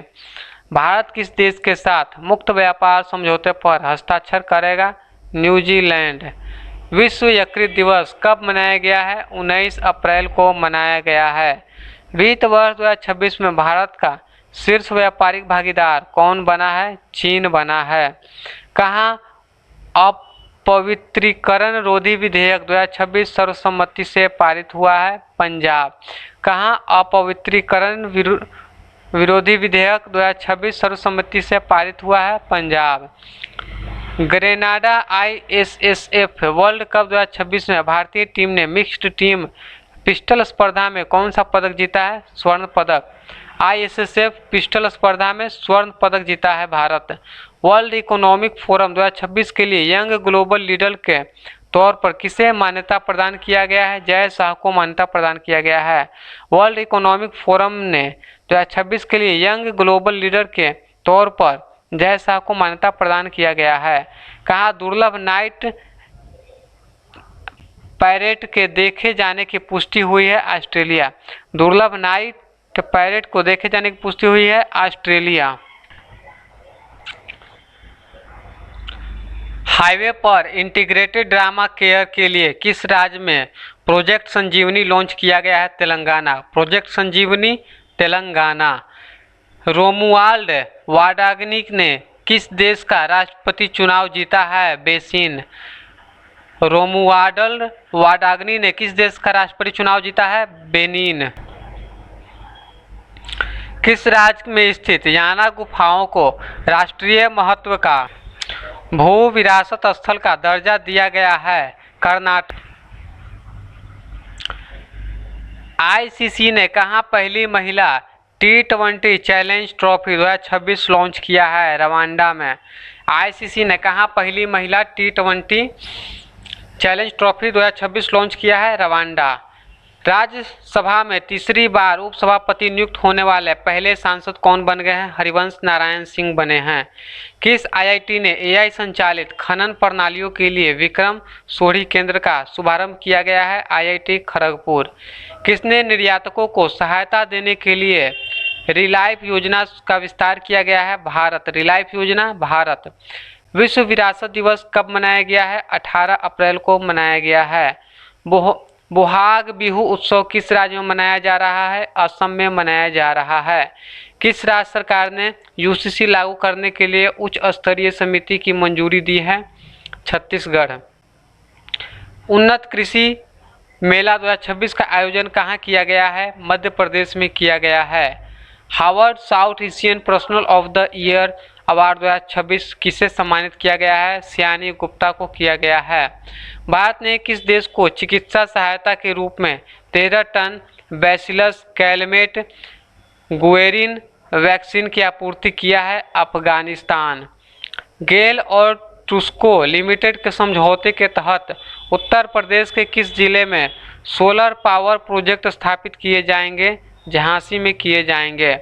भारत किस देश के साथ मुक्त व्यापार समझौते पर हस्ताक्षर करेगा? न्यूजीलैंड। विश्व यकृत दिवस कब मनाया गया है? 19 अप्रैल को मनाया गया है। वित्त वर्ष 2026 में भारत का शीर्ष व्यापारिक भागीदार कौन बना है? चीन बना है। कहाँ अपवित्रीकरण रोधी विधेयक 2026 सर्वसम्मति से पारित हुआ है? पंजाब। कहाँ अपवित्रीकरण विरोधी विधेयक 2026 सर्वसम्मति से पारित हुआ है? Punjab. Grenada ISSF world cup 2026 में भारतीय टीम ने मिक्स्ड टीम पिस्टल स्पर्धा में कौन सा पदक जीता है? स्वर्ण पदक। ISSF पिस्टल स्पर्धा में स्वर्ण पदक जीता है भारत। वर्ल्ड इकोनॉमिक फोरम 2026 के लिए यंग ग्लोबल लीडर के तौर पर किसे मान्यता प्रदान किया गया है? जय शाह को मान्यता प्रदान किया गया है। वर्ल्ड इकोनॉमिक फोरम ने 2026 के लिए यंग ग्लोबल लीडर के तौर पर जय शाह को मान्यता प्रदान किया गया है। कहाँ दुर्लभ नाइट पैरेट के देखे जाने की पुष्टि हुई है? ऑस्ट्रेलिया। दुर्लभ नाइट पैरेट को देखे जाने की पुष्टि हुई है? ऑस्ट्रेलिया। हाईवे पर इंटीग्रेटेड ड्रामा केयर के लिए किस राज्य में प्रोजेक्ट संजीवनी लॉन्च किया गया है? तेलंगाना। प्रोजेक्ट संजीवनी तेलंगाना। रोमुआल्ड वाडागनिक ने किस देश का राष्ट्रपति चुनाव जीता है? बेनिन। रोमुआल्ड वाडागनी ने किस देश का राष्ट्रपति चुनाव जीता है? बेनिन। किस राज्य में स्थित याना गुफाओं को राष्ट्रीय महत्व का भू विरासत स्थल का दर्जा दिया गया है? कर्नाटक। आईसीसी ने कहां पहली महिला T20 चैलेंज ट्रॉफी 2026 लॉन्च किया है? रवांडा में। आईसीसी ने कहां पहली महिला T20 चैलेंज ट्रॉफी 2026 लॉन्च किया है? रवांडा। राज्यसभा में तीसरी बार उपसभापति नियुक्त होने वाले पहले सांसद कौन बन गए हैं? हरिवंश नारायण सिंह बने हैं। किस आईआईटी ने एआई संचालित खनन प्रणालियों के लिए विक्रम सोढ़ी केंद्र का शुभारंभ किया गया है? आईआईटी खड़गपुर। किसने निर्यातकों को सहायता देने के लिए रिलाइफ योजना का विस्तार किया गया है? भारत। रिलाइफ योजना भारत। विश्व विरासत दिवस कब मनाया गया है? 18 अप्रैल को मनाया गया है। बोहाग बिहू उत्सव किस राज्य में मनाया जा रहा है? असम में मनाया जा रहा है। किस राज्य सरकार ने यूसीसी लागू करने के लिए उच्च स्तरीय समिति की मंजूरी दी है? छत्तीसगढ़। उन्नत कृषि मेला 2026 का आयोजन कहाँ किया गया है? मध्य प्रदेश में किया गया है। Harvard south Asian personal of the year award 2026 किसे सम्मानित किया गया है? सियानी गुप्ता को किया गया है। भारत ने किस देश को चिकित्सा सहायता के रूप में 13 ton bacillus Calmette Guerin vaccine की आपूर्ति किया है? अफगानिस्तान। गेल और टूस्को लिमिटेड के समझौते के तहत उत्तर प्रदेश के किस जिले में सोलर पावर प्रोजेक्ट स्थापित किए जाएंगे? झांसी में किए जाएंगे।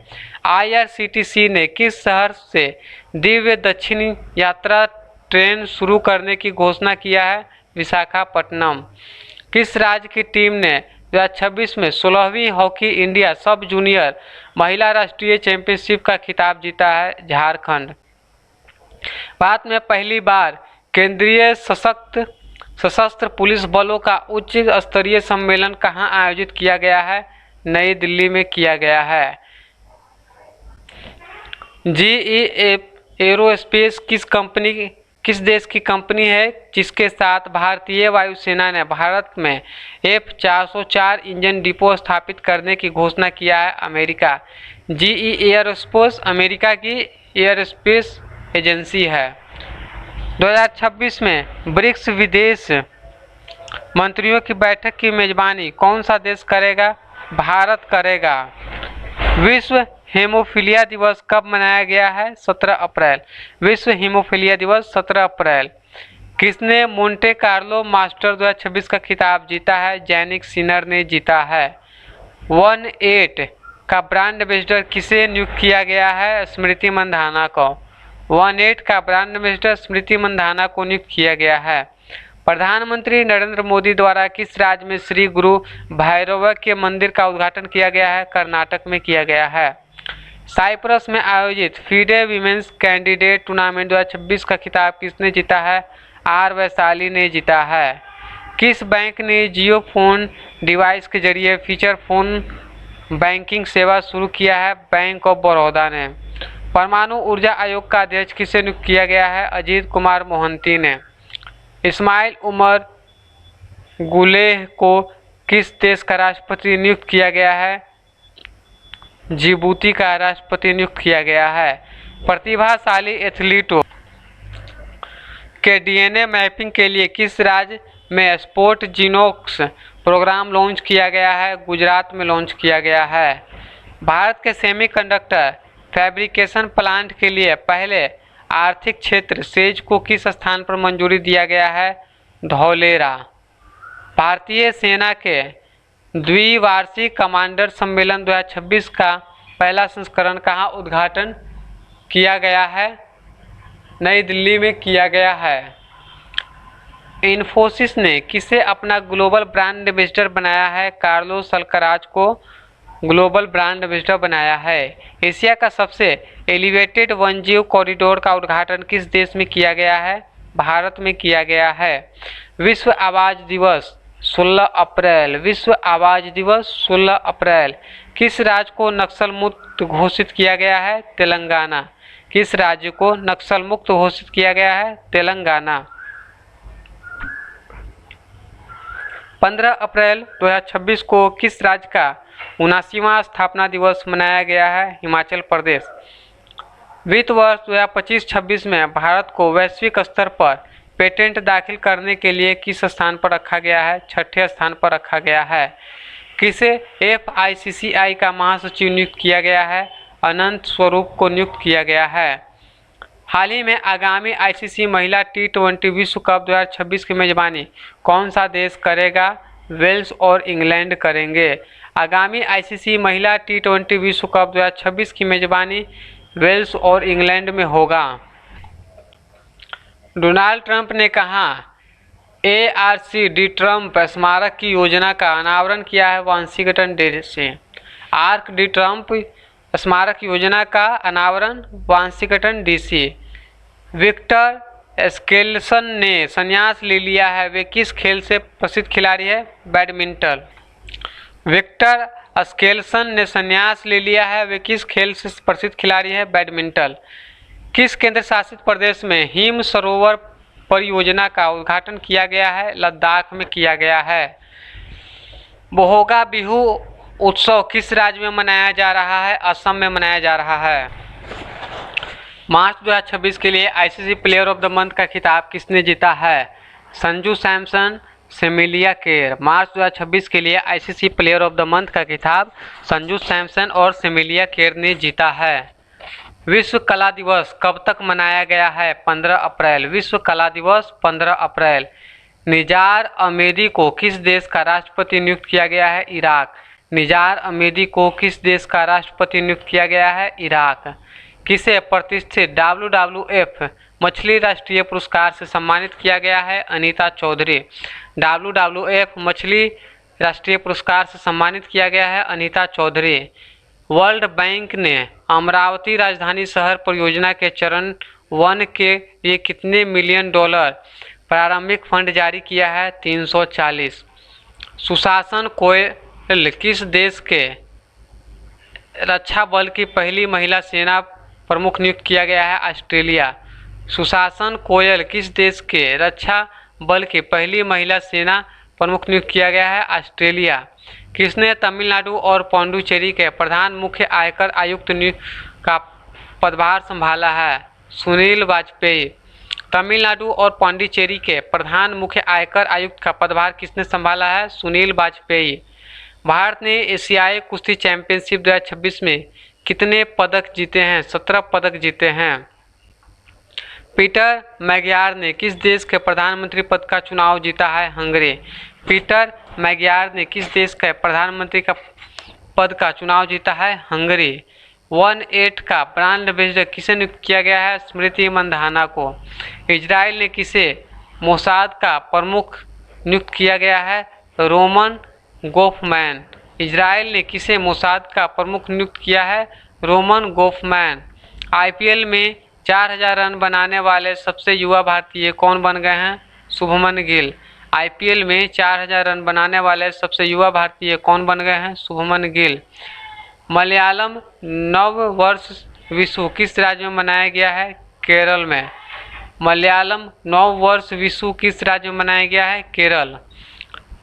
आईआरसीटीसी ने किस शहर से दिव्य दक्षिणी यात्रा ट्रेन शुरू करने की घोषणा किया है? विशाखापट्टनम। किस राज्य की टीम ने 2026 में 16वीं हॉकी इंडिया सब जूनियर महिला राष्ट्रीय चैंपियनशिप का खिताब जीता है? झारखंड। भारत में पहली बार केंद्रीय सशस्त्र पुलिस बलों का उच्च स्तरीय सम्मेलन कहां आयोजित किया गया है? नई दिल्ली में किया गया है। GE एरोस्पेस किस देश की कंपनी है जिसके साथ भारतीय वायुसेना ने भारत में F404 इंजन डिपो स्थापित करने की घोषणा किया है? अमेरिका। GE एरोस्पेस अमेरिका की एयरस्पेस एजेंसी है। 2026 में ब्रिक्स विदेश मंत्रियों की बैठक की मेजबानी कौन सा देश करेगा? भारत करेगा। विश्व हेमोफीलिया दिवस कब मनाया गया है? 17 अप्रैल। विश्व हेमोफीलिया दिवस 17 अप्रैल। किसने मोंटे कार्लो मास्टर 2026 का खिताब जीता है? जैनिक सिनर ने जीता है। 18 का ब्रांड एम्बेसडर किसे नियुक्त किया गया है? स्मृति मंधाना को। 18 का ब्रांड एम्बेसडर स्मृति मंधाना को नियुक्त किया गया है। प्रधानमंत्री नरेंद्र मोदी द्वारा किस राज्य में श्री गुरु भैरव के मंदिर का उद्घाटन किया गया है? कर्नाटक में किया गया है। साइप्रस में आयोजित फीडे वीमेंस कैंडिडेट टूर्नामेंट 2026 का खिताब किसने जीता है? आर वैशाली ने जीता है। किस बैंक ने जियो फोन डिवाइस के जरिए फीचर फोन बैंकिंग सेवा शुरू किया है? बैंक ऑफ बड़ौदा ने। परमाणु ऊर्जा आयोग का अध्यक्ष किसे नियुक्त किया गया है? अजीत कुमार मोहंती ने। इस्माइल उमर गुलेह को किस देश का राष्ट्रपति नियुक्त किया गया है? जिबूती का राष्ट्रपति नियुक्त किया गया है। प्रतिभाशाली एथलीटों के डीएनए मैपिंग के लिए किस राज्य में स्पोर्ट जीनोक्स प्रोग्राम लॉन्च किया गया है? गुजरात में लॉन्च किया गया है। भारत के सेमीकंडक्टर फैब्रिकेशन प्लांट के लिए पहले आर्थिक क्षेत्र सेज को किस स्थान पर मंजूरी दिया गया है? धौलेरा। भारतीय सेना के द्विवार्षिक कमांडर सम्मेलन 2026 का पहला संस्करण कहाँ उद्घाटन किया गया है? नई दिल्ली में किया गया है। इन्फोसिस ने किसे अपना ग्लोबल ब्रांड एम्बेसडर बनाया है? कार्लोस अल्कराज को ग्लोबल ब्रांड एम्बेसडर बनाया है। एशिया का सबसे एलिवेटेड वन्यजीव कॉरिडोर का उद्घाटन किस देश में किया गया है? भारत में किया गया है। विश्व आवाज़ दिवस 16 अप्रैल। विश्व आवाज़ दिवस 16 अप्रैल। किस राज्य को नक्सल मुक्त घोषित किया गया है? तेलंगाना। किस राज्य को नक्सल मुक्त घोषित किया गया है? तेलंगाना। 15 अप्रैल 2026 को किस राज्य का 79वां स्थापना दिवस मनाया गया है? हिमाचल प्रदेश। वित्त वर्ष 2025-26 में भारत को वैश्विक स्तर पर पेटेंट दाखिल करने के लिए किस स्थान पर रखा गया है? 6ठे स्थान पर रखा गया है। किसे FICCI का महासचिव नियुक्त किया गया है? अनंत स्वरूप को नियुक्त किया गया है। हाल ही में आगामी ICC महिला T20 विश्व कप 2026 की मेजबानी कौन सा देश करेगा? वेल्स और इंग्लैंड करेंगे। आगामी ICC महिला T20 विश्व कप 2026 की मेजबानी वेल्स और इंग्लैंड में होगा। डोनाल्ड ट्रंप ने कहा ARC-D ट्रंप स्मारक की योजना का अनावरण किया है वाशिंगटन DC। ARC-D ट्रंप स्मारक योजना का अनावरण वाशिंगटन DC। विक्टर स्केल्सन ने संन्यास ले लिया है, वे किस खेल से प्रसिद्ध खिलाड़ी है? बैडमिंटन। विक्टर स्केल्सन ने संन्यास ले लिया है, वे किस खेल से प्रसिद्ध खिलाड़ी है? बैडमिंटन। किस केंद्र शासित प्रदेश में हिम सरोवर परियोजना का उद्घाटन किया गया है? लद्दाख में किया गया है। बोहोगा बिहू उत्सव किस राज्य में मनाया जा रहा है? असम में मनाया जा रहा है। मार्च 2026 के लिए ICC player of the month का खिताब किसने जीता है? संजू सैमसन, सेमिलिया केर। मार्च 2026 के लिए ICC player of the month का खिताब संजू सैमसन और सेमिलिया केर ने जीता है। विश्व कला दिवस कब तक मनाया गया है? 15 अप्रैल। विश्व कला दिवस 15 अप्रैल। निजार अहमेदी को किस देश का राष्ट्रपति नियुक्त किया गया है? इराक। निजार अहमेदी को किस देश का राष्ट्रपति नियुक्त किया गया है? इराक। किसे प्रतिष्ठित WWF मछली राष्ट्रीय पुरस्कार से सम्मानित किया गया है? अनीता चौधरी। WWF मछली राष्ट्रीय पुरस्कार से सम्मानित किया गया है अनीता चौधरी। वर्ल्ड बैंक ने अमरावती राजधानी शहर परियोजना के चरण 1 के लिए कितने मिलियन डॉलर प्रारंभिक फंड जारी किया है? 340। सुशासन कोयल किस देश के रक्षा बल की पहली महिला सेना प्रमुख नियुक्त किया गया है? ऑस्ट्रेलिया। सुशासन कोयल किस देश के रक्षा बल की पहली महिला सेना प्रमुख नियुक्त किया गया है? ऑस्ट्रेलिया। किसने तमिलनाडु और पुडुचेरी के प्रधान मुख्य आयकर आयुक्त का पदभार संभाला है? सुनील वाजपेयी। तमिलनाडु और पुडुचेरी के प्रधान मुख्य आयकर आयुक्त का पदभार किसने संभाला है? सुनील वाजपेयी। भारत ने एशियाई कुश्ती चैंपियनशिप 2026 में कितने पदक जीते हैं? 17 पदक जीते हैं। पीटर मैगियार ने किस देश के प्रधानमंत्री पद का चुनाव जीता है? हंगरी। पीटर मैगियार ने किस देश के प्रधानमंत्री का पद का चुनाव जीता है? हंगरी। 1-8 का ब्रांड एम्बेसडर किसे नियुक्त किया गया है? स्मृति मंधाना को। इजराइल ने किसे मोसाद का प्रमुख नियुक्त किया गया है? Roman Goffman. इजराइल ने किसे मोसाद का प्रमुख नियुक्त किया है? Roman Goffman. IPL में 4000 रन बनाने वाले सबसे युवा भारतीय कौन बन गए हैं? शुभमन गिल। IPL में 4000 रन बनाने वाले सबसे युवा भारतीय कौन बन गए हैं? शुभमन गिल। मलयालम नव वर्ष विश्व किस राज्य में मनाया गया है? केरल में। मलयालम नव वर्ष विश्व किस राज्य में मनाया गया है? केरल।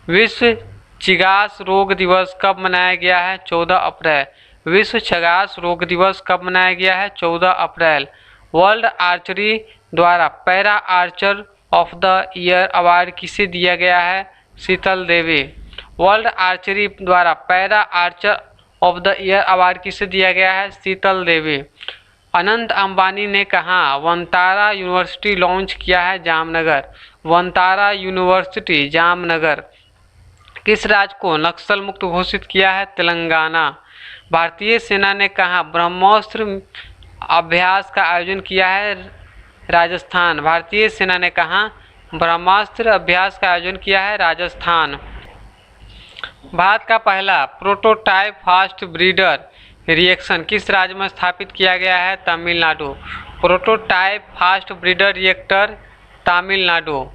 विश्व चिगास रोग दिवस कब मनाया गया है? 14 अप्रैल। विश्व चिगास रोग दिवस कब मनाया गया है? 14 अप्रैल। वर्ल्ड आर्चरी द्वारा para Archer of the year award किसे दिया गया है? शीतल देवी। वर्ल्ड आर्चरी द्वारा para Archer of the year award किसे दिया गया है? शीतल देवी। अनंत अंबानी ने कहा वंतारा यूनिवर्सिटी लॉन्च किया है? जामनगर। वंतारा यूनिवर्सिटी जामनगर। किस राज्य को नक्सल मुक्त घोषित किया है? तेलंगाना। भारतीय सेना ने कहा ब्रह्मोस्त्र अभ्यास का आयोजन किया है? राजस्थान। भारतीय सेना ने कहा ब्रह्मास्त्र अभ्यास का आयोजन किया है? राजस्थान। भारत का पहला प्रोटोटाइप फास्ट ब्रीडर रिएक्शन किस राज्य में स्थापित किया गया है? Tamil Nadu. Prototype fast breeder reactor Tamil Nadu.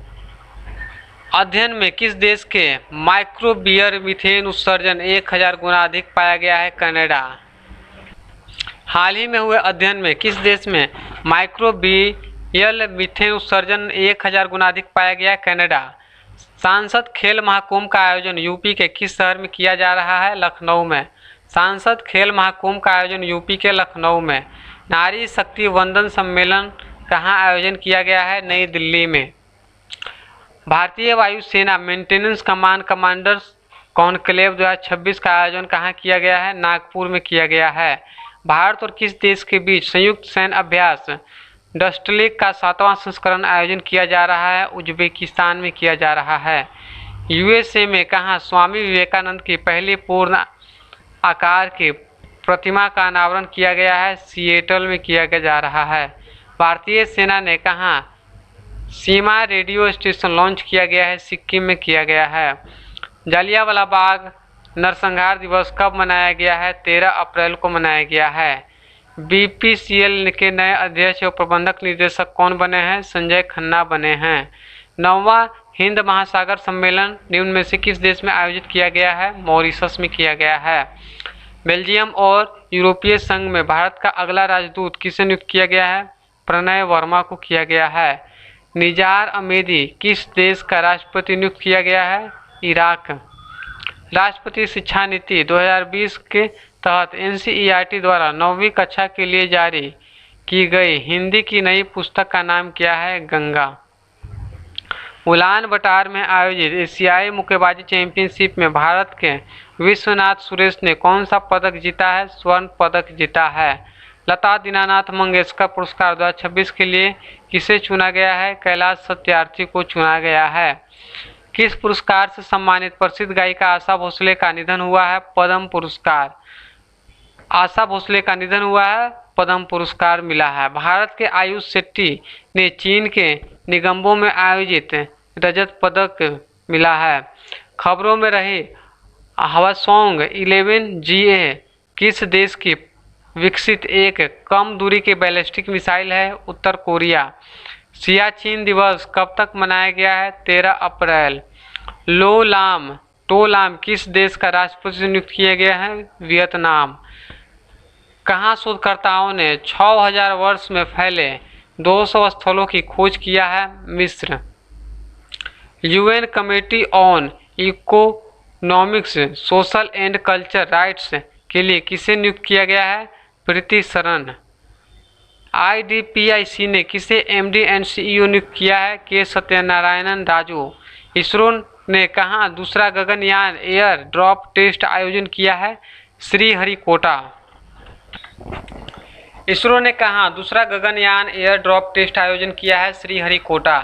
अध्ययन में किस देश के माइक्रोबियल मीथेन उत्सर्जन 1000 गुना अधिक पाया गया है? कनाडा। हाल ही में हुए अध्ययन में किस देश में माइक्रोबियल मीथेन उत्सर्जन 1000 गुना अधिक पाया गया है? कनाडा। सांसद खेल महाकुंभ का आयोजन यूपी के किस शहर में किया जा रहा है? लखनऊ में। सांसद खेल महाकुंभ का आयोजन यूपी के लखनऊ में। नारी शक्ति वंदन सम्मेलन कहाँ आयोजन किया गया है? नई दिल्ली में। भारतीय वायुसेना मेंटेनेंस कमांड कमांडर्स कॉन्क्लेव 2026 का आयोजन कहाँ किया गया है? नागपुर में किया गया है। भारत और किस देश के बीच संयुक्त सैन्य अभ्यास डस्टलेक का 7वां संस्करण आयोजन किया जा रहा है? उज्बेकिस्तान में किया जा रहा है। यूएसए में कहाँ स्वामी विवेकानंद की पहली पूर्ण आकार की प्रतिमा का अनावरण किया गया है? सिएटल में किया जा रहा है। भारतीय सेना ने कहाँ सीमा रेडियो स्टेशन लॉन्च किया गया है? सिक्किम में किया गया है। जलियांवाला बाग नरसंहार दिवस कब मनाया गया है? 13 अप्रैल को मनाया गया है। बीपीसीएल के नए अध्यक्ष और प्रबंधक निदेशक कौन बने हैं? संजय खन्ना बने हैं। 9वां हिंद महासागर सम्मेलन निम्न में से किस देश में आयोजित किया गया है? मॉरिशस में किया गया है। बेल्जियम और यूरोपीय संघ में भारत का अगला राजदूत किसे नियुक्त किया गया है? प्रणय वर्मा को किया गया है। निजार अमेदी किस देश का राष्ट्रपति नियुक्त किया गया है? इराक। राष्ट्रपति शिक्षा नीति 2020 के तहत एनसीईआरटी द्वारा 9वीं कक्षा के लिए जारी की गई हिंदी की नई पुस्तक का नाम क्या है? गंगा। उलान बटार में आयोजित एशियाई मुक्केबाजी चैंपियनशिप में भारत के विश्वनाथ सुरेश ने कौन सा पदक जीता है? स्वर्ण पदक जीता है। लता दीनानाथ मंगेशकर पुरस्कार 2026 के लिए किसे चुना गया है? कैलाश सत्यार्थी को चुना गया है। किस पुरस्कार से सम्मानित प्रसिद्ध गायिका आशा भोसले का निधन हुआ है? पद्म पुरस्कार। आशा भोसले का निधन हुआ है, पद्म पुरस्कार मिला है। भारत के आयुष शेट्टी ने चीन के निगम्बो में आयोजित रजत पदक मिला है। खबरों में रही हवासोंग 11GA किस देश की विकसित एक कम दूरी के बैलिस्टिक मिसाइल है? उत्तर कोरिया। सियाचिन दिवस कब तक मनाया गया है? 13 अप्रैल। टो लाम किस देश का राष्ट्रपति नियुक्त किया गया है? वियतनाम। कहाँ शोधकर्ताओं ने 6000 वर्ष में फैले 200 स्थलों की खोज किया है? मिस्र। UN committee on economics social and culture rights के लिए किसे नियुक्त किया गया है? प्रीति शरण। आईडीपीआईसी ने किसे एमडी एंड सीईओ नियुक्त किया है? के सत्यनारायण राजू। इसरो ने कहाँ दूसरा गगनयान एयर ड्रॉप टेस्ट आयोजन किया है? श्रीहरिकोटा। इसरो ने कहाँ दूसरा गगनयान एयर ड्रॉप टेस्ट आयोजन किया है? श्रीहरिकोटा।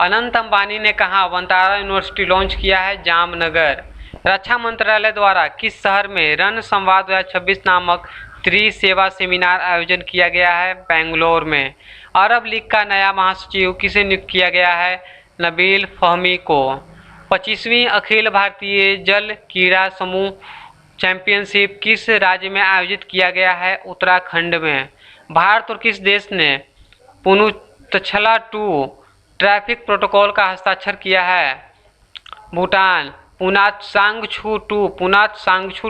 अनंत अंबानी ने कहाँ वंतारा यूनिवर्सिटी लॉन्च किया है? जामनगर। रक्षा मंत्रालय द्वारा किस शहर में रन संवाद 2026 नामक त्रिसेवा सेमिनार आयोजन किया गया है? बेंगलोर में। अरब लीग का नया महासचिव किसे नियुक्त किया गया है? नबील फहमी को। 25वीं अखिल भारतीय जल क्रीड़ा समूह चैंपियनशिप किस राज्य में आयोजित किया गया है? उत्तराखंड में। भारत और किस देश ने पुनुतछला 2 ट्रैफिक प्रोटोकॉल का हस्ताक्षर किया है? Bhutan. Punatsangchhu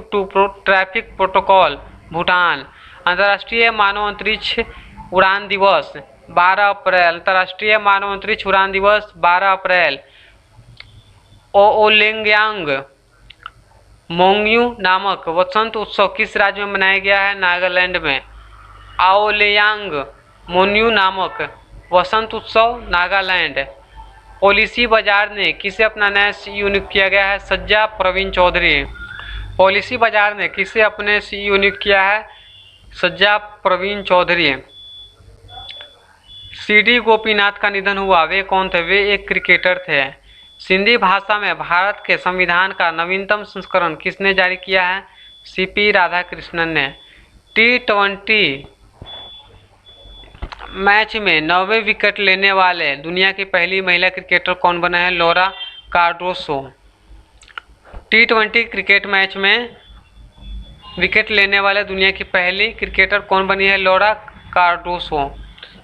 two traffic protocol Bhutan. अंतर्राष्ट्रीय मानव अंतरिक्ष उड़ान दिवस 12 अप्रैल। अंतर्राष्ट्रीय मानव अंतरिक्ष उड़ान दिवस 12 अप्रैल। ओओलेंग्यांग मोंगयू नामक वसंत उत्सव किस राज्य में मनाया गया है? नागालैंड में। आओलेयांग मोन्यू नामक वसंत उत्सव नागालैंड। पॉलिसी बाजार ने किसे अपना नया सीईओ नियुक्त किया गया है? सज्जा प्रवीण चौधरी। पॉलिसी बाजार ने किसे अपने सीईओ नियुक्त किया है? सज्जा प्रवीण चौधरी। सीडी गोपीनाथ का निधन हुआ, वे कौन थे? वे एक क्रिकेटर थे। सिंधी भाषा में भारत के संविधान का नवीनतम संस्करण किसने जारी किया है? सीपी राधाकृष्णन ने। T20 मैच में 9वें विकेट लेने वाले दुनिया की पहली महिला क्रिकेटर कौन बने हैं? लौरा कार्डोसो। T20 क्रिकेट मैच में विकेट लेने वाले दुनिया की पहली क्रिकेटर कौन बनी है? लौरा कार्डोसो।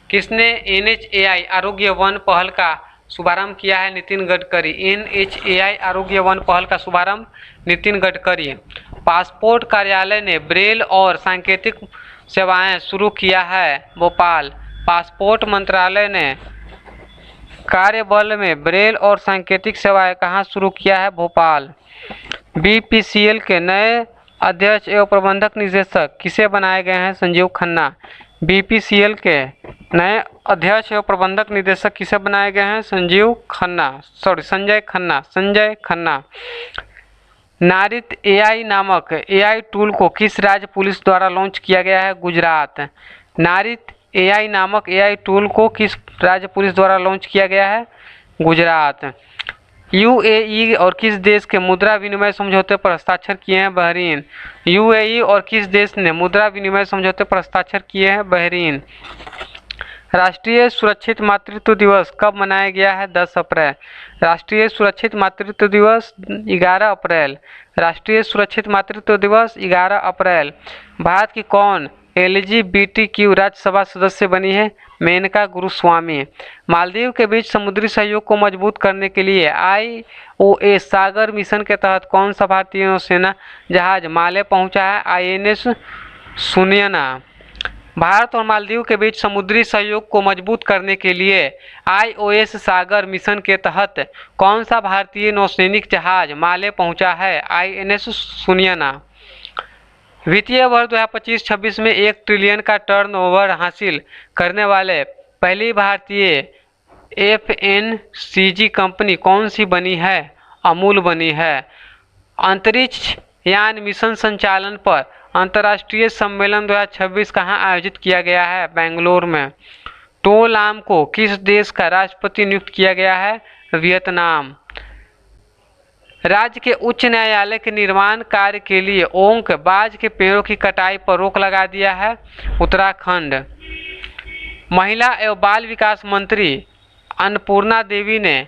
किसने NHAI आरोग्य वन पहल का शुभारंभ किया है नितिन गडकरी। NHAI आरोग्य वन पहल का शुभारंभ नितिन गडकरी। पासपोर्ट कार्यालय ने ब्रेल और सांकेतिक सेवाएं शुरू किया है भोपाल। पासपोर्ट मंत्रालय ने कार्यबल में ब्रेल और सांकेतिक सेवाएं कहाँ शुरू किया है भोपाल। BPCL के नए अध्यक्ष एवं प्रबंधक निदेशक किसे बनाए गए हैं संजीव खन्ना। BPCL के नए अध्यक्ष एवं प्रबंधक निदेशक किसे बनाए गए हैं संजय खन्ना। नारित AI नामक AI टूल को किस राज्य पुलिस द्वारा लॉन्च किया गया है गुजरात। नारित AI नामक AI टूल को किस राज्य पुलिस द्वारा लॉन्च किया गया है गुजरात। UAE और किस देश के मुद्रा विनिमय समझौते पर हस्ताक्षर किए हैं बहरीन। UAE और किस देश ने मुद्रा विनिमय समझौते पर हस्ताक्षर किए हैं बहरीन। राष्ट्रीय सुरक्षित मातृत्व दिवस कब मनाया गया है 10 अप्रैल। राष्ट्रीय सुरक्षित मातृत्व दिवस 11 अप्रैल। राष्ट्रीय सुरक्षित मातृत्व दिवस 11 अप्रैल। भारत की कौन LGBTQ राज्यसभा सदस्य बनी है मेनका गुरुस्वामी। मालदीव के बीच समुद्री सहयोग को मजबूत करने के लिए IOS सागर मिशन के तहत कौन सा भारतीय नौसेना जहाज माले पहुंचा है INS सुनयना। भारत और मालदीव के बीच समुद्री सहयोग को मजबूत करने के लिए IOS सागर मिशन के तहत कौन सा भारतीय नौसैनिक जहाज माले पहुंचा है INS सुनयना। वित्तीय वर्ष 2025-26 में 1 ट्रिलियन का टर्नओवर हासिल करने वाले पहली भारतीय FMCG कंपनी कौन सी बनी है अमूल बनी है। अंतरिक्ष यान मिशन संचालन पर अंतर्राष्ट्रीय सम्मेलन 2026 कहाँ आयोजित किया गया है बेंगलोर में। टो लाम को किस देश का राष्ट्रपति नियुक्त किया गया है वियतनाम। राज्य के उच्च न्यायालय के निर्माण कार्य के लिए ओंक बाज के पेड़ों की कटाई पर रोक लगा दिया है उत्तराखंड। महिला एवं बाल विकास मंत्री अन्नपूर्णा देवी ने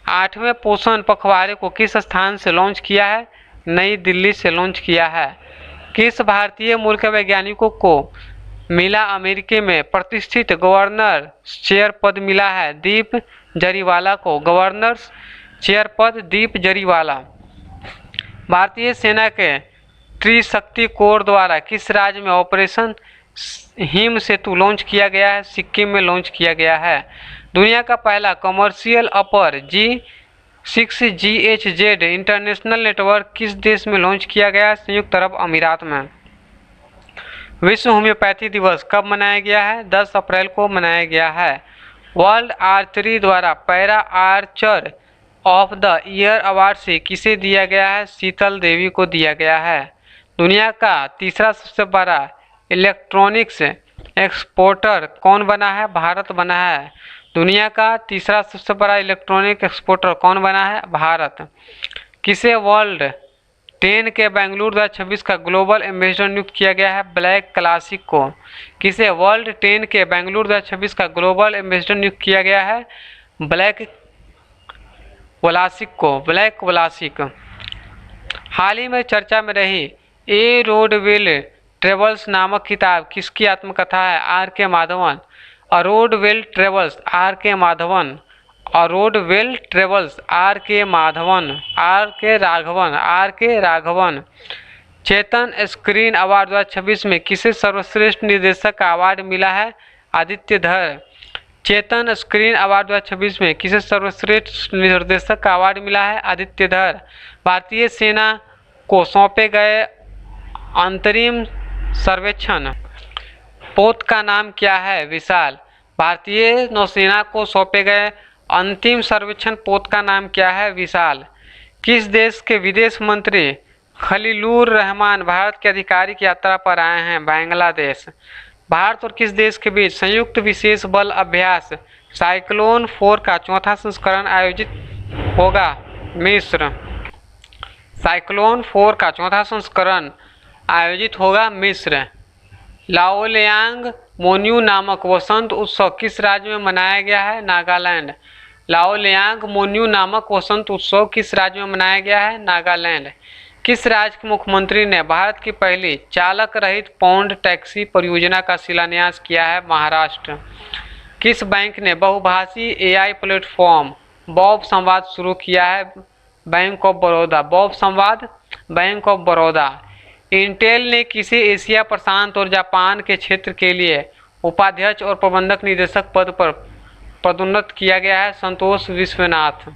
8वें पोषण पखवाड़े को किस स्थान से लॉन्च किया है नई दिल्ली से लॉन्च किया है। किस भारतीय मूल के वैज्ञानिकों को मिला अमेरिका में प्रतिष्ठित गवर्नर चेयर पद मिला है दीप जरीवाला को। गवर्नर चेयर पद दीप जरीवाला। भारतीय सेना के त्रिशक्ति कोर द्वारा किस राज्य में ऑपरेशन हिम सेतु लॉन्च किया गया है सिक्किम में लॉन्च किया गया है। दुनिया का पहला कमर्शियल अपर G6GHZ इंटरनेशनल नेटवर्क किस देश में लॉन्च किया गया है संयुक्त अरब अमीरात में। विश्व होम्योपैथी दिवस कब मनाया गया है 10 अप्रैल को मनाया गया है। वर्ल्ड आर्चरी द्वारा para Archer of the year award से किसे दिया गया है शीतल देवी को दिया गया है। दुनिया का तीसरा सबसे बड़ा इलेक्ट्रॉनिक्स एक्सपोर्टर कौन बना है भारत बना है। दुनिया का तीसरा सबसे बड़ा इलेक्ट्रॉनिक एक्सपोर्टर कौन बना है भारत। किसे वर्ल्ड 10 के बेंगलुरु 2026 का ग्लोबल एम्बेसडर नियुक्त किया गया है ब्लैक क्लासिक को। किसे वर्ल्ड 10 के बेंगलुरु 2026 का ग्लोबल एम्बेसडर नियुक्त किया गया है ब्लैक क्लासिक। हाल ही में चर्चा में रही ए रोडवेल ट्रेवल्स नामक किताब किसकी आत्मकथा है R.K. Madhavan. A road well travels R.K. Madhavan. A road well travels R.K. Madhavan R.K. Raghavan. Chetan screen award 2026 में किसे सर्वश्रेष्ठ निर्देशक का अवार्ड मिला है आदित्य धर। चेतन स्क्रीन अवार्ड 2026 में किसे सर्वश्रेष्ठ निर्देशक का अवार्ड मिला है आदित्य धर। भारतीय सेना को सौंपे गए अंतरिम सर्वेक्षण पोत का नाम क्या है विशाल। भारतीय नौसेना को सौंपे गए अंतिम सर्वेक्षण पोत का नाम क्या है विशाल। किस देश के विदेश मंत्री खलीलुर रहमान भारत के आधिकारिक यात्रा पर आए हैं बांग्लादेश। भारत और किस देश के बीच संयुक्त विशेष बल अभ्यास साइक्लोन 4 का चौथा संस्करण आयोजित होगा मिस्र। साइक्लोन 4 का चौथा संस्करण आयोजित होगा मिस्र। लाओलियांग मोन्यू नामक वसंत उत्सव किस राज्य में मनाया गया है नागालैंड। लाओलियांग मोन्यू नामक वसंत उत्सव किस राज्य में मनाया गया है नागालैंड। किस राज्य के मुख्यमंत्री ने भारत की पहली चालक रहित पौंड टैक्सी परियोजना का शिलान्यास किया है महाराष्ट्र। किस बैंक ने बहुभाषी एआई प्लेटफॉर्म बॉब संवाद शुरू किया है? Bank of Baroda. बॉब संवाद, बैंक ऑफ बड़ौदा। इंटेल ने किसे एशिया प्रशांत और जापान के क्षेत्र के लिए उपाध्यक्ष और प्रबंधक निदेशक पद पर पदोन्नत किया गया है? Santosh Vishwanath.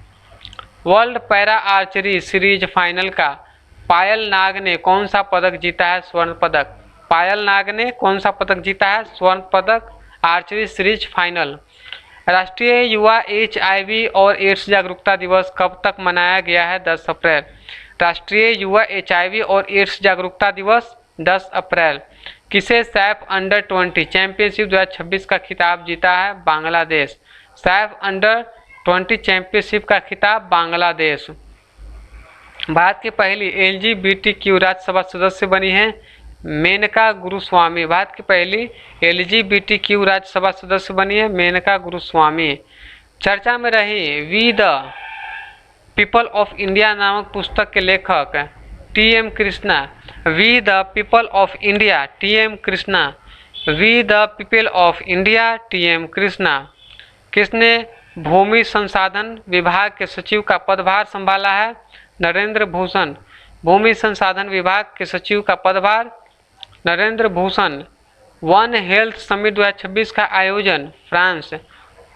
World para archery series final का पायल नाग ने कौन सा पदक जीता है? स्वर्ण पदक। पायल नाग ने कौन सा पदक जीता है? स्वर्ण पदक, आर्चरी सीरीज फाइनल। राष्ट्रीय युवा एचआईवी और एड्स जागरूकता दिवस कब तक मनाया गया है? 10 अप्रैल। राष्ट्रीय युवा एचआईवी और एड्स जागरूकता दिवस 10 अप्रैल। किसे सैफ अंडर 20 चैंपियनशिप 2026 का खिताब जीता है? बांग्लादेश। सैफ अंडर 20 चैंपियनशिप का खिताब बांग्लादेश। भारत की पहली एलजीबीटीक्यू राज्यसभा सदस्य बनी है मेनका गुरुस्वामी। भारत की पहली एलजीबीटीक्यू राज्यसभा सदस्य बनी है मेनका गुरुस्वामी। चर्चा में रही we the people of India नामक पुस्तक के लेखक T M. Krishna. We the people of India, T M. Krishna. We the people of India, T M. Krishna. किसने भूमि संसाधन विभाग के सचिव का पदभार संभाला है? नरेंद्र भूषण। भूमि संसाधन विभाग के सचिव का पदभार Narendra Bhushan. One health summit 2026 का आयोजन फ्रांस।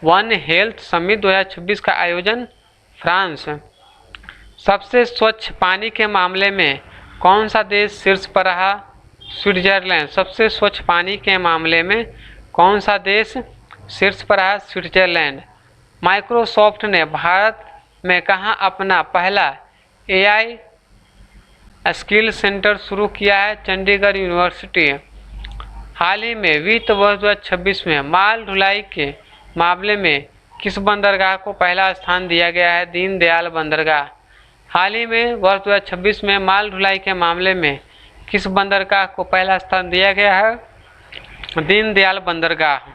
वन हेल्थ समिट 2026 का आयोजन फ्रांस। सबसे स्वच्छ पानी के मामले में कौन सा देश शीर्ष पर रहा? स्विट्जरलैंड। सबसे स्वच्छ पानी के मामले में कौन सा देश शीर्ष पर रहा? स्विट्जरलैंड। माइक्रोसॉफ्ट ने भारत में कहाँ अपना पहला एआई स्किल सेंटर शुरू किया है? चंडीगढ़ यूनिवर्सिटी। हाल ही में वित्त वर्ष 2026 में माल ढुलाई के मामले में किस बंदरगाह को पहला स्थान दिया गया है? दीनदयाल बंदरगाह। हाल ही में वर्ष 2026 में माल ढुलाई के मामले में किस बंदरगाह को पहला स्थान दिया गया है? दीनदयाल बंदरगाह।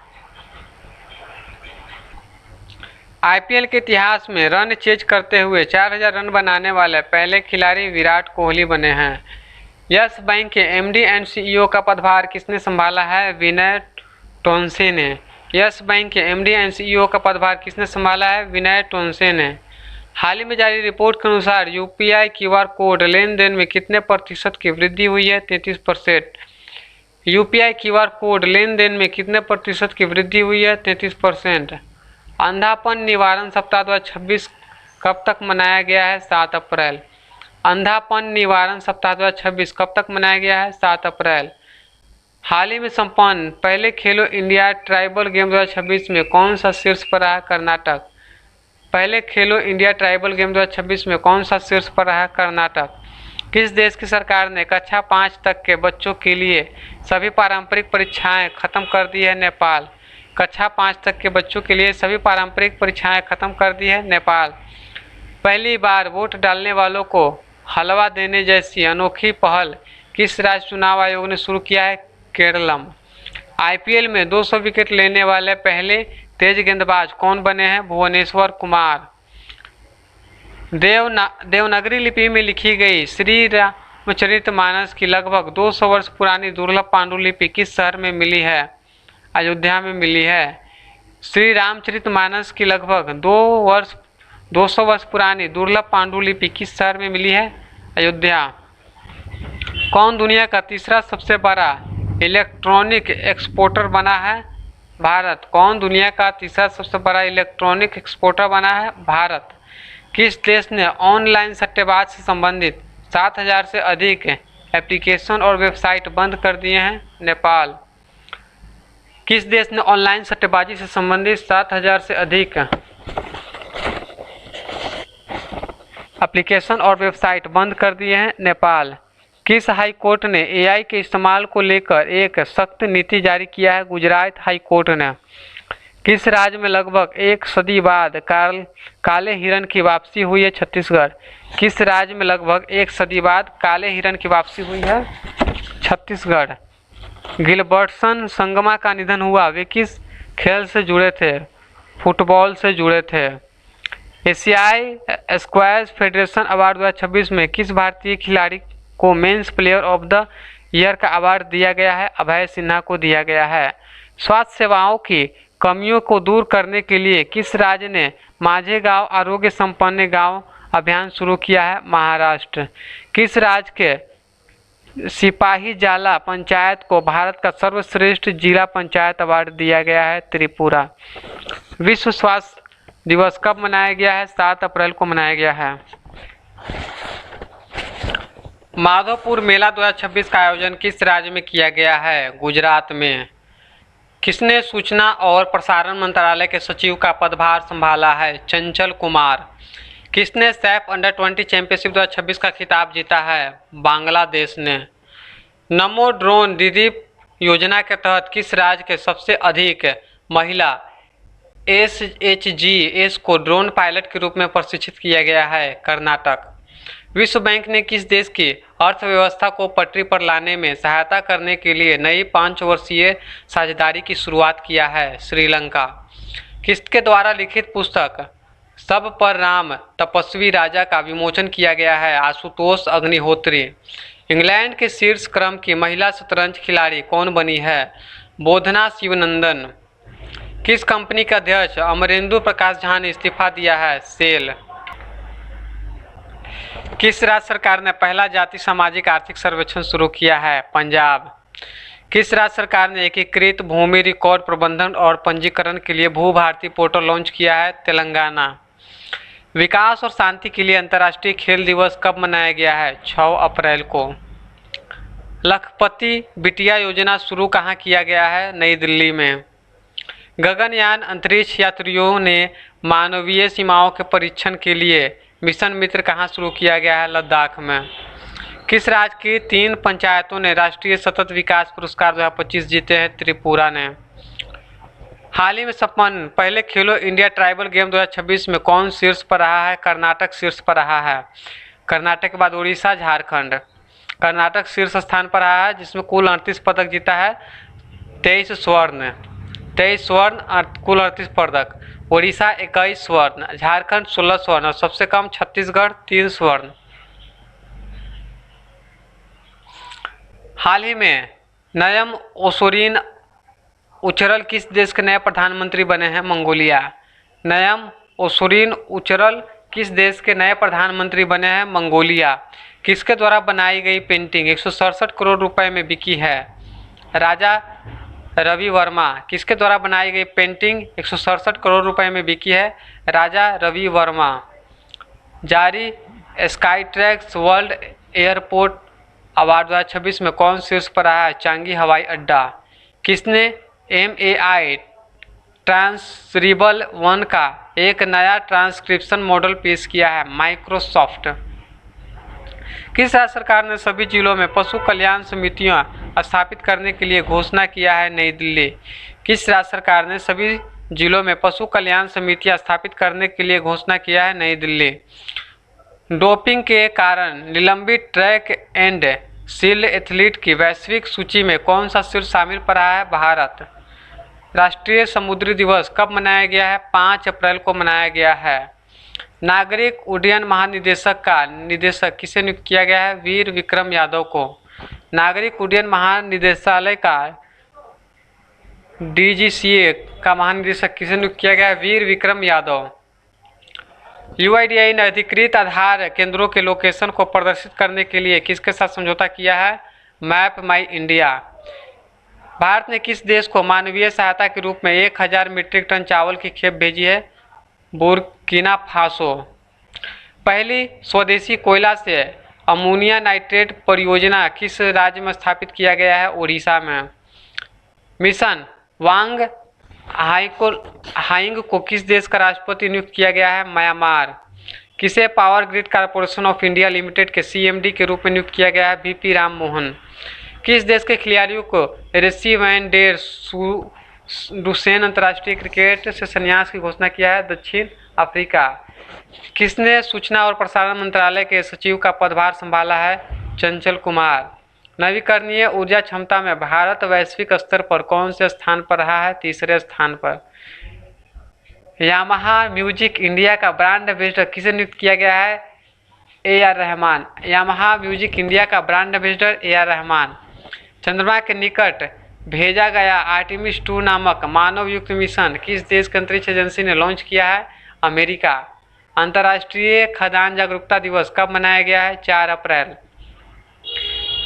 आईपीएल के इतिहास में रन चेज करते हुए 4000 रन बनाने वाले पहले खिलाड़ी विराट कोहली बने हैं। यस बैंक के एमडी एंड सीईओ का पदभार किसने संभाला है? विनय टोन्से ने। यस बैंक के एमडी एंड सीईओ का पदभार किसने संभाला है? विनय टोन्से ने। हाल ही में जारी रिपोर्ट के अनुसार यूपीआई क्यूआर कोड लेन देन में कितने प्रतिशत की वृद्धि हुई है? 33%। यूपीआई क्यूआर कोड लेन देन में कितने प्रतिशत की वृद्धि हुई है? 33%। अंधापन निवारण सप्ताह 2026 कब तक मनाया गया है? 7 अप्रैल। अंधापन निवारण सप्ताह 2026 कब तक मनाया गया है? 7 अप्रैल। हाल ही में संपन्न पहले खेलो इंडिया ट्राइबल गेम 2026 में कौन सा शीर्ष पर रहा? कर्नाटक। पहले खेलो इंडिया ट्राइबल गेम 2026 में कौन सा शीर्ष पर रहा? कर्नाटक। किस देश की सरकार ने कक्षा 5 तक के बच्चों के लिए सभी पारंपरिक परीक्षाएं खत्म कर दी है? नेपाल। कक्षा 5 तक के बच्चों के लिए सभी पारंपरिक परीक्षाएं खत्म कर दी है? नेपाल। पहली बार वोट डालने वालों को हलवा देने जैसी अनोखी पहल किस राज्य चुनाव आयोग ने शुरू किया है? केरलम। आईपीएल में 200 विकेट लेने वाले पहले तेज गेंदबाज कौन बने हैं? भुवनेश्वर कुमार। देवनागरी लिपि में लिखी गई श्री रामचरितमानस की लगभग 200 वर्ष पुरानी दुर्लभ पांडुलिपि किस शहर में मिली है? अयोध्या में मिली है। श्री रामचरितमानस की लगभग 200 वर्ष पुरानी दुर्लभ पांडुलिपि किस शहर में मिली है? अयोध्या। कौन दुनिया का तीसरा सबसे बड़ा इलेक्ट्रॉनिक एक्सपोर्टर बना है? भारत। कौन दुनिया का तीसरा सबसे बड़ा इलेक्ट्रॉनिक एक्सपोर्टर बना है? भारत। किस देश ने ऑनलाइन सट्टेबाज से संबंधित 7000 से अधिक एप्लीकेशन और वेबसाइट बंद कर दिए हैं? नेपाल। किस देश ने ऑनलाइन सट्टेबाजी से संबंधित 7000 से अधिक एप्लीकेशन और वेबसाइट बंद कर दिए हैं? नेपाल। किस हाई कोर्ट ने एआई के इस्तेमाल को लेकर एक सख्त नीति जारी किया है? गुजरात हाई कोर्ट ने। किस राज्य में लगभग 1 सदी बाद काले हिरण की वापसी हुई है? छत्तीसगढ़। किस राज्य में लगभग 1 सदी बाद काले हिरण की वापसी हुई है? छत्तीसगढ़। गिलबर्टसन संगमा का निधन हुआ। वे किस खेल से जुड़े थे? फुटबॉल से जुड़े थे। एशियाई स्क्वैश फेडरेशन अवार्ड 2026 में किस भारतीय खिलाड़ी को men's player of the year का अवार्ड दिया गया है? अभय सिन्हा को दिया गया है। स्वास्थ्य सेवाओं की कमियों को दूर करने के लिए किस राज्य ने माझे गांव आरोग्य संपन्न गांव अभियान शुरू किया है? महाराष्ट्र। किस राज्य के सिपाही जाला पंचायत को भारत का सर्वश्रेष्ठ जिला पंचायत अवार्ड दिया गया है? त्रिपुरा। विश्व स्वास्थ्य दिवस कब मनाया गया है? 7 अप्रैल को मनाया गया है। माधवपुर मेला 2026 का आयोजन किस राज्य में किया गया है? गुजरात में। किसने सूचना और प्रसारण मंत्रालय के सचिव का पदभार संभाला है? चंचल कुमार। किसने सैफ अंडर 20 चैंपियनशिप 2026 का खिताब जीता है? बांग्लादेश ने। नमो ड्रोन दीदी योजना के तहत किस राज्य के सबसे अधिक महिला SHGs को ड्रोन पायलट के रूप में प्रशिक्षित किया गया है? कर्नाटक। विश्व बैंक ने किस देश की अर्थव्यवस्था को पटरी पर लाने में सहायता करने के लिए नई 5 वर्षीय साझेदारी की शुरुआत किया है? श्रीलंका। किसके द्वारा लिखित पुस्तक सब पर राम तपस्वी राजा का विमोचन किया गया है? आशुतोष अग्निहोत्री। इंग्लैंड के शीर्ष क्रम की महिला शतरंज खिलाड़ी कौन बनी है? बोधना शिवनंदन। किस कंपनी के अध्यक्ष अमरेंदु प्रकाश झा ने इस्तीफा दिया है? सेल। किस राज्य सरकार ने पहला जाति सामाजिक आर्थिक सर्वेक्षण शुरू किया है? पंजाब। किस राज्य सरकार ने एकीकृत भूमि रिकॉर्ड प्रबंधन और पंजीकरण के लिए भू भारती पोर्टल लॉन्च किया है? तेलंगाना। विकास और शांति के लिए अंतर्राष्ट्रीय खेल दिवस कब मनाया गया है? 6 अप्रैल को। लखपति बिटिया योजना शुरू कहाँ किया गया है? नई दिल्ली में। गगनयान अंतरिक्ष यात्रियों ने मानवीय सीमाओं के परीक्षण के लिए मिशन मित्र कहाँ शुरू किया गया है? लद्दाख में। किस राज्य की 3 पंचायतों ने राष्ट्रीय सतत विकास पुरस्कार 2025 जीते हैं? त्रिपुरा ने। हाल ही में संपन्न पहले खेलो इंडिया ट्राइबल गेम 2026 में कौन शीर्ष पर रहा है? कर्नाटक शीर्ष पर रहा है। कर्नाटक के बाद उड़ीसा, झारखंड। कर्नाटक शीर्ष स्थान पर रहा है जिसमें कुल 38 पदक जीता है। 23 स्वर्ण कुल 38 पदक। उड़ीसा 21 स्वर्ण, झारखंड 16 स्वर्ण और सबसे कम छत्तीसगढ़ 3 स्वर्ण। हाल ही में नयम ओसोरिन उचरल किस देश के नए प्रधानमंत्री बने हैं? मंगोलिया। नयम ओसोरिन उचरल किस देश के नए प्रधानमंत्री बने हैं? मंगोलिया। किसके द्वारा बनाई गई पेंटिंग 167 करोड़ रुपए में बिकी है? राजा रवि वर्मा। किसके द्वारा बनाई गई पेंटिंग 167 करोड़ रुपए में बिकी है? राजा रवि वर्मा। जारी स्काईट्रैक्स वर्ल्ड एयरपोर्ट अवार्ड 2026 में कौन शीर्ष पर रहा है? चांगी हवाई अड्डा। किसने MAI ट्रांसरिबल 1 का एक नया ट्रांसक्रिप्शन मॉडल पेश किया है? माइक्रोसॉफ्ट। किस राज्य सरकार ने सभी जिलों में पशु कल्याण समितियां स्थापित करने के लिए घोषणा किया है? नई दिल्ली। किस राज्य सरकार ने सभी जिलों में पशु कल्याण समितियां स्थापित करने के लिए घोषणा किया है? नई दिल्ली। डोपिंग के कारण निलंबित ट्रैक एंड फील्ड एथलीट की वैश्विक सूची में कौन सा शीर्ष शामिल पर रहा है? भारत। राष्ट्रीय समुद्री दिवस कब मनाया गया है? 5 अप्रैल को मनाया गया है। नागरिक उड्डयन महानिदेशक का निदेशक किसे नियुक्त किया गया है? वीर विक्रम यादव को। नागरिक उड्डयन महानिदेशालय का DGCA का महानिदेशक किसे नियुक्त किया गया है? वीर विक्रम यादव। UIDAI ने अधिकृत आधार केंद्रों के लोकेशन को प्रदर्शित करने के लिए किसके साथ समझौता किया है? मैप माई इंडिया। भारत ने किस देश को मानवीय सहायता के रूप में 1000 मीट्रिक टन चावल की खेप भेजी है? Burkina Faso. पहली स्वदेशी कोयला से अमोनिया नाइट्रेट परियोजना किस राज्य में स्थापित किया गया है? उड़ीसा में। मिशन वांग हाइंग को किस देश का राष्ट्रपति नियुक्त किया गया है? म्यांमार। किसे power grid corporation of India limited के CMD के रूप में नियुक्त किया गया है? VP राम मोहन। किस देश के खिलाड़ियों को ऋषि वैन डेर डुसेन अंतर्राष्ट्रीय क्रिकेट से संन्यास की घोषणा किया है? दक्षिण अफ्रीका। किसने सूचना और प्रसारण मंत्रालय के सचिव का पदभार संभाला है? चंचल कुमार। नवीकरणीय ऊर्जा क्षमता में भारत वैश्विक स्तर पर कौन से स्थान पर रहा है? 3रे स्थान पर। यामाहा म्यूजिक इंडिया का ब्रांड एम्बेसडर किसे नियुक्त किया गया है? AR Rahman. Yamaha music India का ब्रांड एम्बेसडर AR रहमान। चंद्रमा के निकट भेजा गया आर्टेमिस 2 नामक मानव युक्त मिशन किस देश की अंतरिक्ष एजेंसी ने लॉन्च किया है? अमेरिका। अंतर्राष्ट्रीय खदान जागरूकता दिवस कब मनाया गया है? 4 अप्रैल।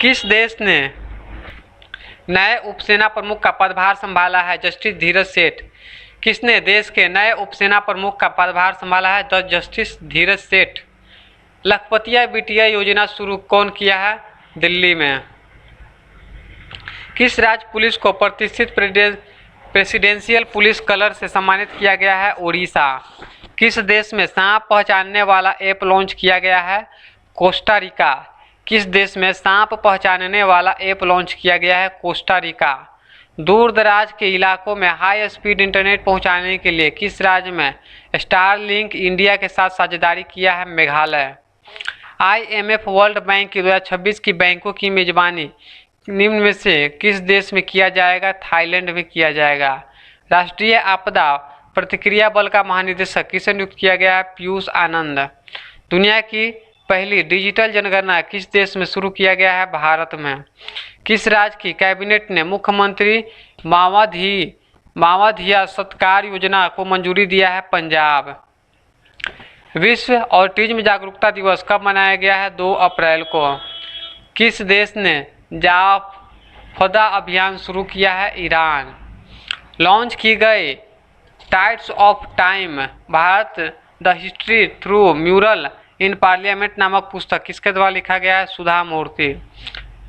किस देश ने नए उपसेना प्रमुख का पदभार संभाला है? जस्टिस धीरज सेठ। किसने देश के नए उपसेना प्रमुख का पदभार संभाला है? जस्टिस धीरज सेठ। लखपतिया बिटिया योजना शुरू कौन किया है? दिल्ली में। किस राज्य पुलिस को प्रतिष्ठित प्रेसिडेंशियल पुलिस कलर से सम्मानित किया गया है? ओडिशा। किस देश में सांप पहचानने वाला ऐप लॉन्च किया गया है? Costa Rica. किस देश में सांप पहचानने वाला ऐप लॉन्च किया गया है? Costa Rica. दूर दराज के इलाकों में हाई स्पीड इंटरनेट पहुंचाने के लिए किस राज्य में स्टारलिंक इंडिया के साथ साझेदारी किया है? मेघालय। IMF वर्ल्ड बैंक की 2026 की बैंकों की मेजबानी निम्न में से किस देश में किया जाएगा? थाईलैंड में किया जाएगा। राष्ट्रीय आपदा प्रतिक्रिया बल का महानिदेशक किसे नियुक्त किया गया है? पीयूष आनंद। दुनिया की पहली डिजिटल जनगणना किस देश में शुरू किया गया है? भारत में। किस राज्य की कैबिनेट ने मुख्यमंत्री मावधिया सत्कार योजना को मंजूरी दिया है? पंजाब। विश्व ऑटिज्म जागरूकता दिवस कब मनाया गया है? 2 अप्रैल को। किस देश ने जाफदा अभियान शुरू किया है? ईरान। लॉन्च की गई tides of time Bharat the history through mural in parliament नामक पुस्तक किसके द्वारा लिखा गया है? सुधा मूर्ति।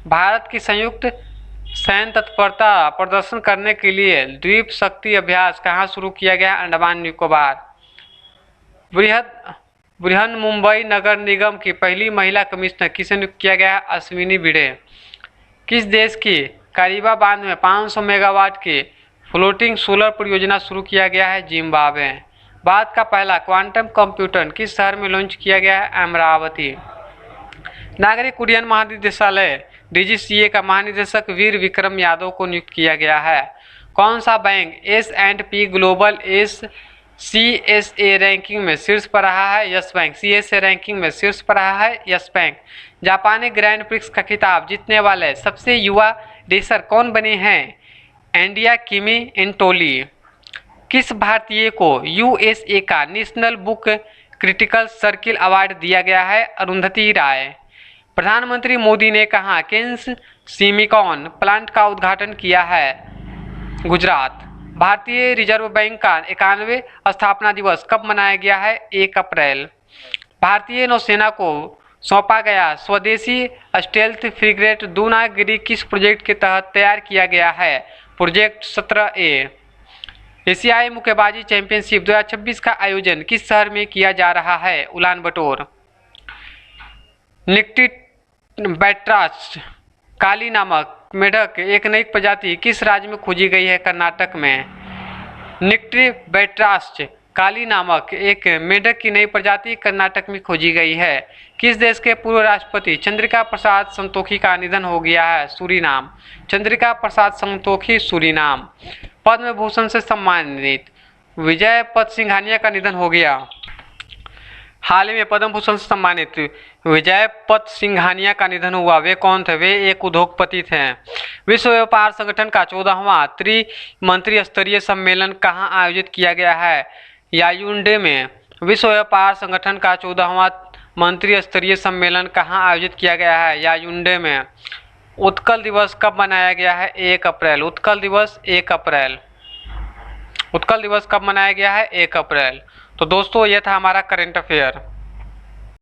भारत की संयुक्त सैन्य तत्परता प्रदर्शन करने के लिए द्वीप शक्ति अभ्यास कहाँ शुरू किया गया? अंडमान निकोबार। बृहन्मुंबई नगर निगम की पहली महिला कमिश्नर किसे नियुक्त किया गया है? अश्विनी भिड़े। किस देश की कारिबा बांध में 500 मेगावाट की फ्लोटिंग सोलर परियोजना शुरू किया गया है? जिम्बाब्वे। भारत का पहला क्वांटम कंप्यूटर किस शहर में लॉन्च किया गया है? अमरावती। नागरिक उड्डयन महानिदेशालय DGCA का महानिदेशक वीर विक्रम यादव को नियुक्त किया गया है। कौन सा bank S&P global CSA ranking में शीर्ष पर रहा है? Yes bank. CSA रैंकिंग में शीर्ष पर रहा है यस बैंक। जापानी ग्रैंड प्रिक्स का खिताब जीतने वाले सबसे युवा रेसर कौन बने हैं? एंडिया किमी एंटोली। किस भारतीय को USA का national book critical circle award दिया गया है? अरुंधति राय। प्रधानमंत्री मोदी ने कहाँ केन्स सिमिकॉन प्लांट का उद्घाटन किया है? गुजरात। भारतीय रिजर्व बैंक का 91वें स्थापना दिवस कब मनाया गया है? 1 अप्रैल। भारतीय नौसेना को सौंपा गया स्वदेशी स्टेल्थ फ्रिगेट दूनागिरी किस प्रोजेक्ट के तहत तैयार किया गया है? Project 17A। एशियाई मुक्केबाजी चैंपियनशिप 2026 का आयोजन किस शहर में किया जा रहा है? उलानबटोर। निक्टिबैट्रास काली नामक मेढक एक नई प्रजाति किस राज्य में खोजी गई है? कर्नाटक में। निक्टिबैट्रास काली नामक एक मेढक की नई प्रजाति कर्नाटक में खोजी गई है। किस देश के पूर्व राष्ट्रपति चंद्रिका प्रसाद संतोखी का निधन हो गया है? सूरीनाम। चंद्रिका प्रसाद संतोखी सूरीनाम। पद्म भूषण से सम्मानित विजय पद सिंघानिया का निधन हो गया। हाल ही में पद्म भूषण से सम्मानित विजय पद सिंघानिया का निधन हुआ। वे कौन थे? वे एक उद्योगपति थे। विश्व व्यापार संगठन का 14वां त्रिमंत्री स्तरीय सम्मेलन कहाँ आयोजित किया गया है? यायूंडे में। विश्व व्यापार संगठन का 14वां मंत्री स्तरीय सम्मेलन कहाँ आयोजित किया गया है? यायूंडे में। उत्कल दिवस कब मनाया गया है? 1 अप्रैल। उत्कल दिवस 1 अप्रैल। उत्कल दिवस कब मनाया गया है? 1 अप्रैल। तो दोस्तों ये था हमारा करंट अफेयर।